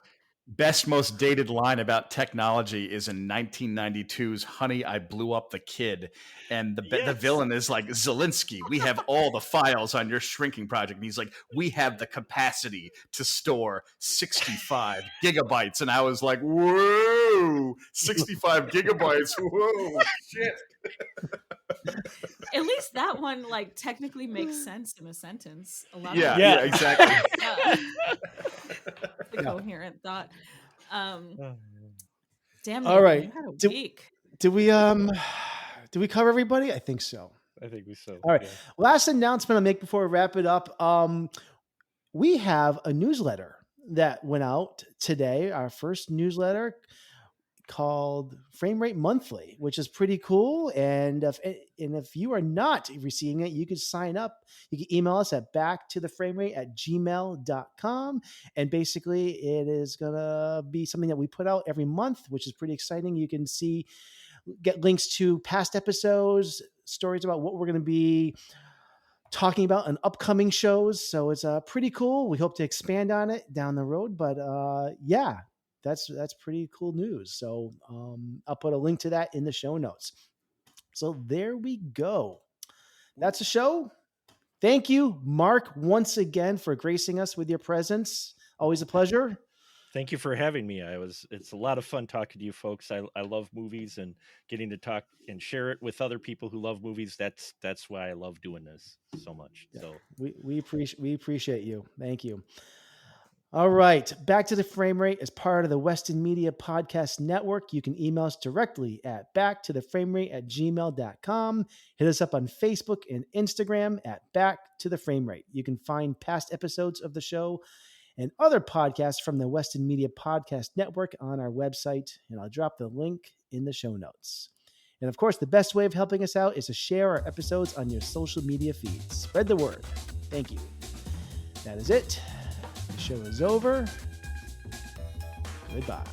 best most dated line about technology is in 1992's Honey, I Blew Up the Kid. And the villain is like, Zelensky, we have all the files on your shrinking project. And he's like, we have the capacity to store 65 gigabytes. And I was like, whoa, 65 gigabytes. Whoa, shit. At least that one like technically makes sense in a sentence. A lot Yeah, of yeah, exactly. The coherent thought. Damn, All Nathan, right. you had a Did week. we cover everybody? I think so. I think we so. All right. Yeah. Last announcement I'll make before we wrap it up. We have a newsletter that went out today, our first newsletter called Frame Rate Monthly, which is pretty cool. And if you are not receiving it, you can sign up. You can email us at backtotheframerate@gmail.com. And basically it is going to be something that we put out every month, which is pretty exciting. You can get links to past episodes, stories about what we're going to be talking about in upcoming shows. So it's pretty cool. We hope to expand on it down the road, but yeah, that's pretty cool news. So I'll put a link to that in the show notes. So there we go. That's a show. Thank you, Mark, once again for gracing us with your presence. Always a pleasure. Thank you for having me. It's a lot of fun talking to you folks. I love movies, and getting to talk and share it with other people who love movies. That's why I love doing this so much. Yeah. So we appreciate you. Thank you. All right. Back to the Frame Rate is part of the Weston Media Podcast Network. You can email us directly at backtotheframerate@gmail.com. Hit us up on Facebook and Instagram at Back to the Frame Rate. You can find past episodes of the show and other podcasts from the Weston Media Podcast Network on our website, and I'll drop the link in the show notes. And of course, the best way of helping us out is to share our episodes on your social media feeds. Spread the word. Thank you. That is it. The show is over. Goodbye.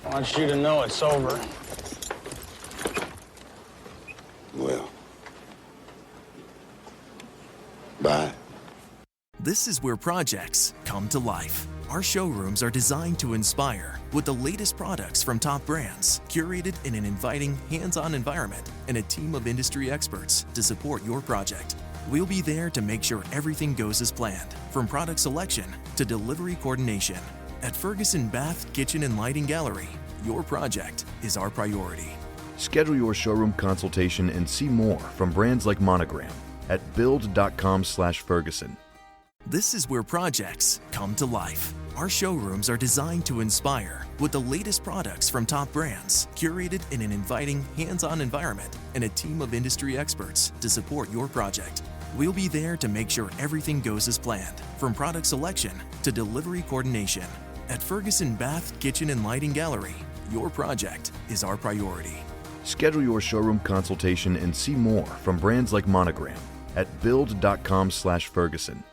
I want you to know it's over. Well, bye. This is where projects come to life. Our showrooms are designed to inspire with the latest products from top brands, curated in an inviting, hands-on environment, and a team of industry experts to support your project. We'll be there to make sure everything goes as planned, from product selection to delivery coordination. At Ferguson Bath, Kitchen, and Lighting Gallery, your project is our priority. Schedule your showroom consultation and see more from brands like Monogram at build.com/Ferguson. This is where projects come to life. Our showrooms are designed to inspire with the latest products from top brands, curated in an inviting, hands-on environment, and a team of industry experts to support your project. We'll be there to make sure everything goes as planned, from product selection to delivery coordination. At Ferguson Bath, Kitchen, and Lighting Gallery, your project is our priority. Schedule your showroom consultation and see more from brands like Monogram at build.com/Ferguson.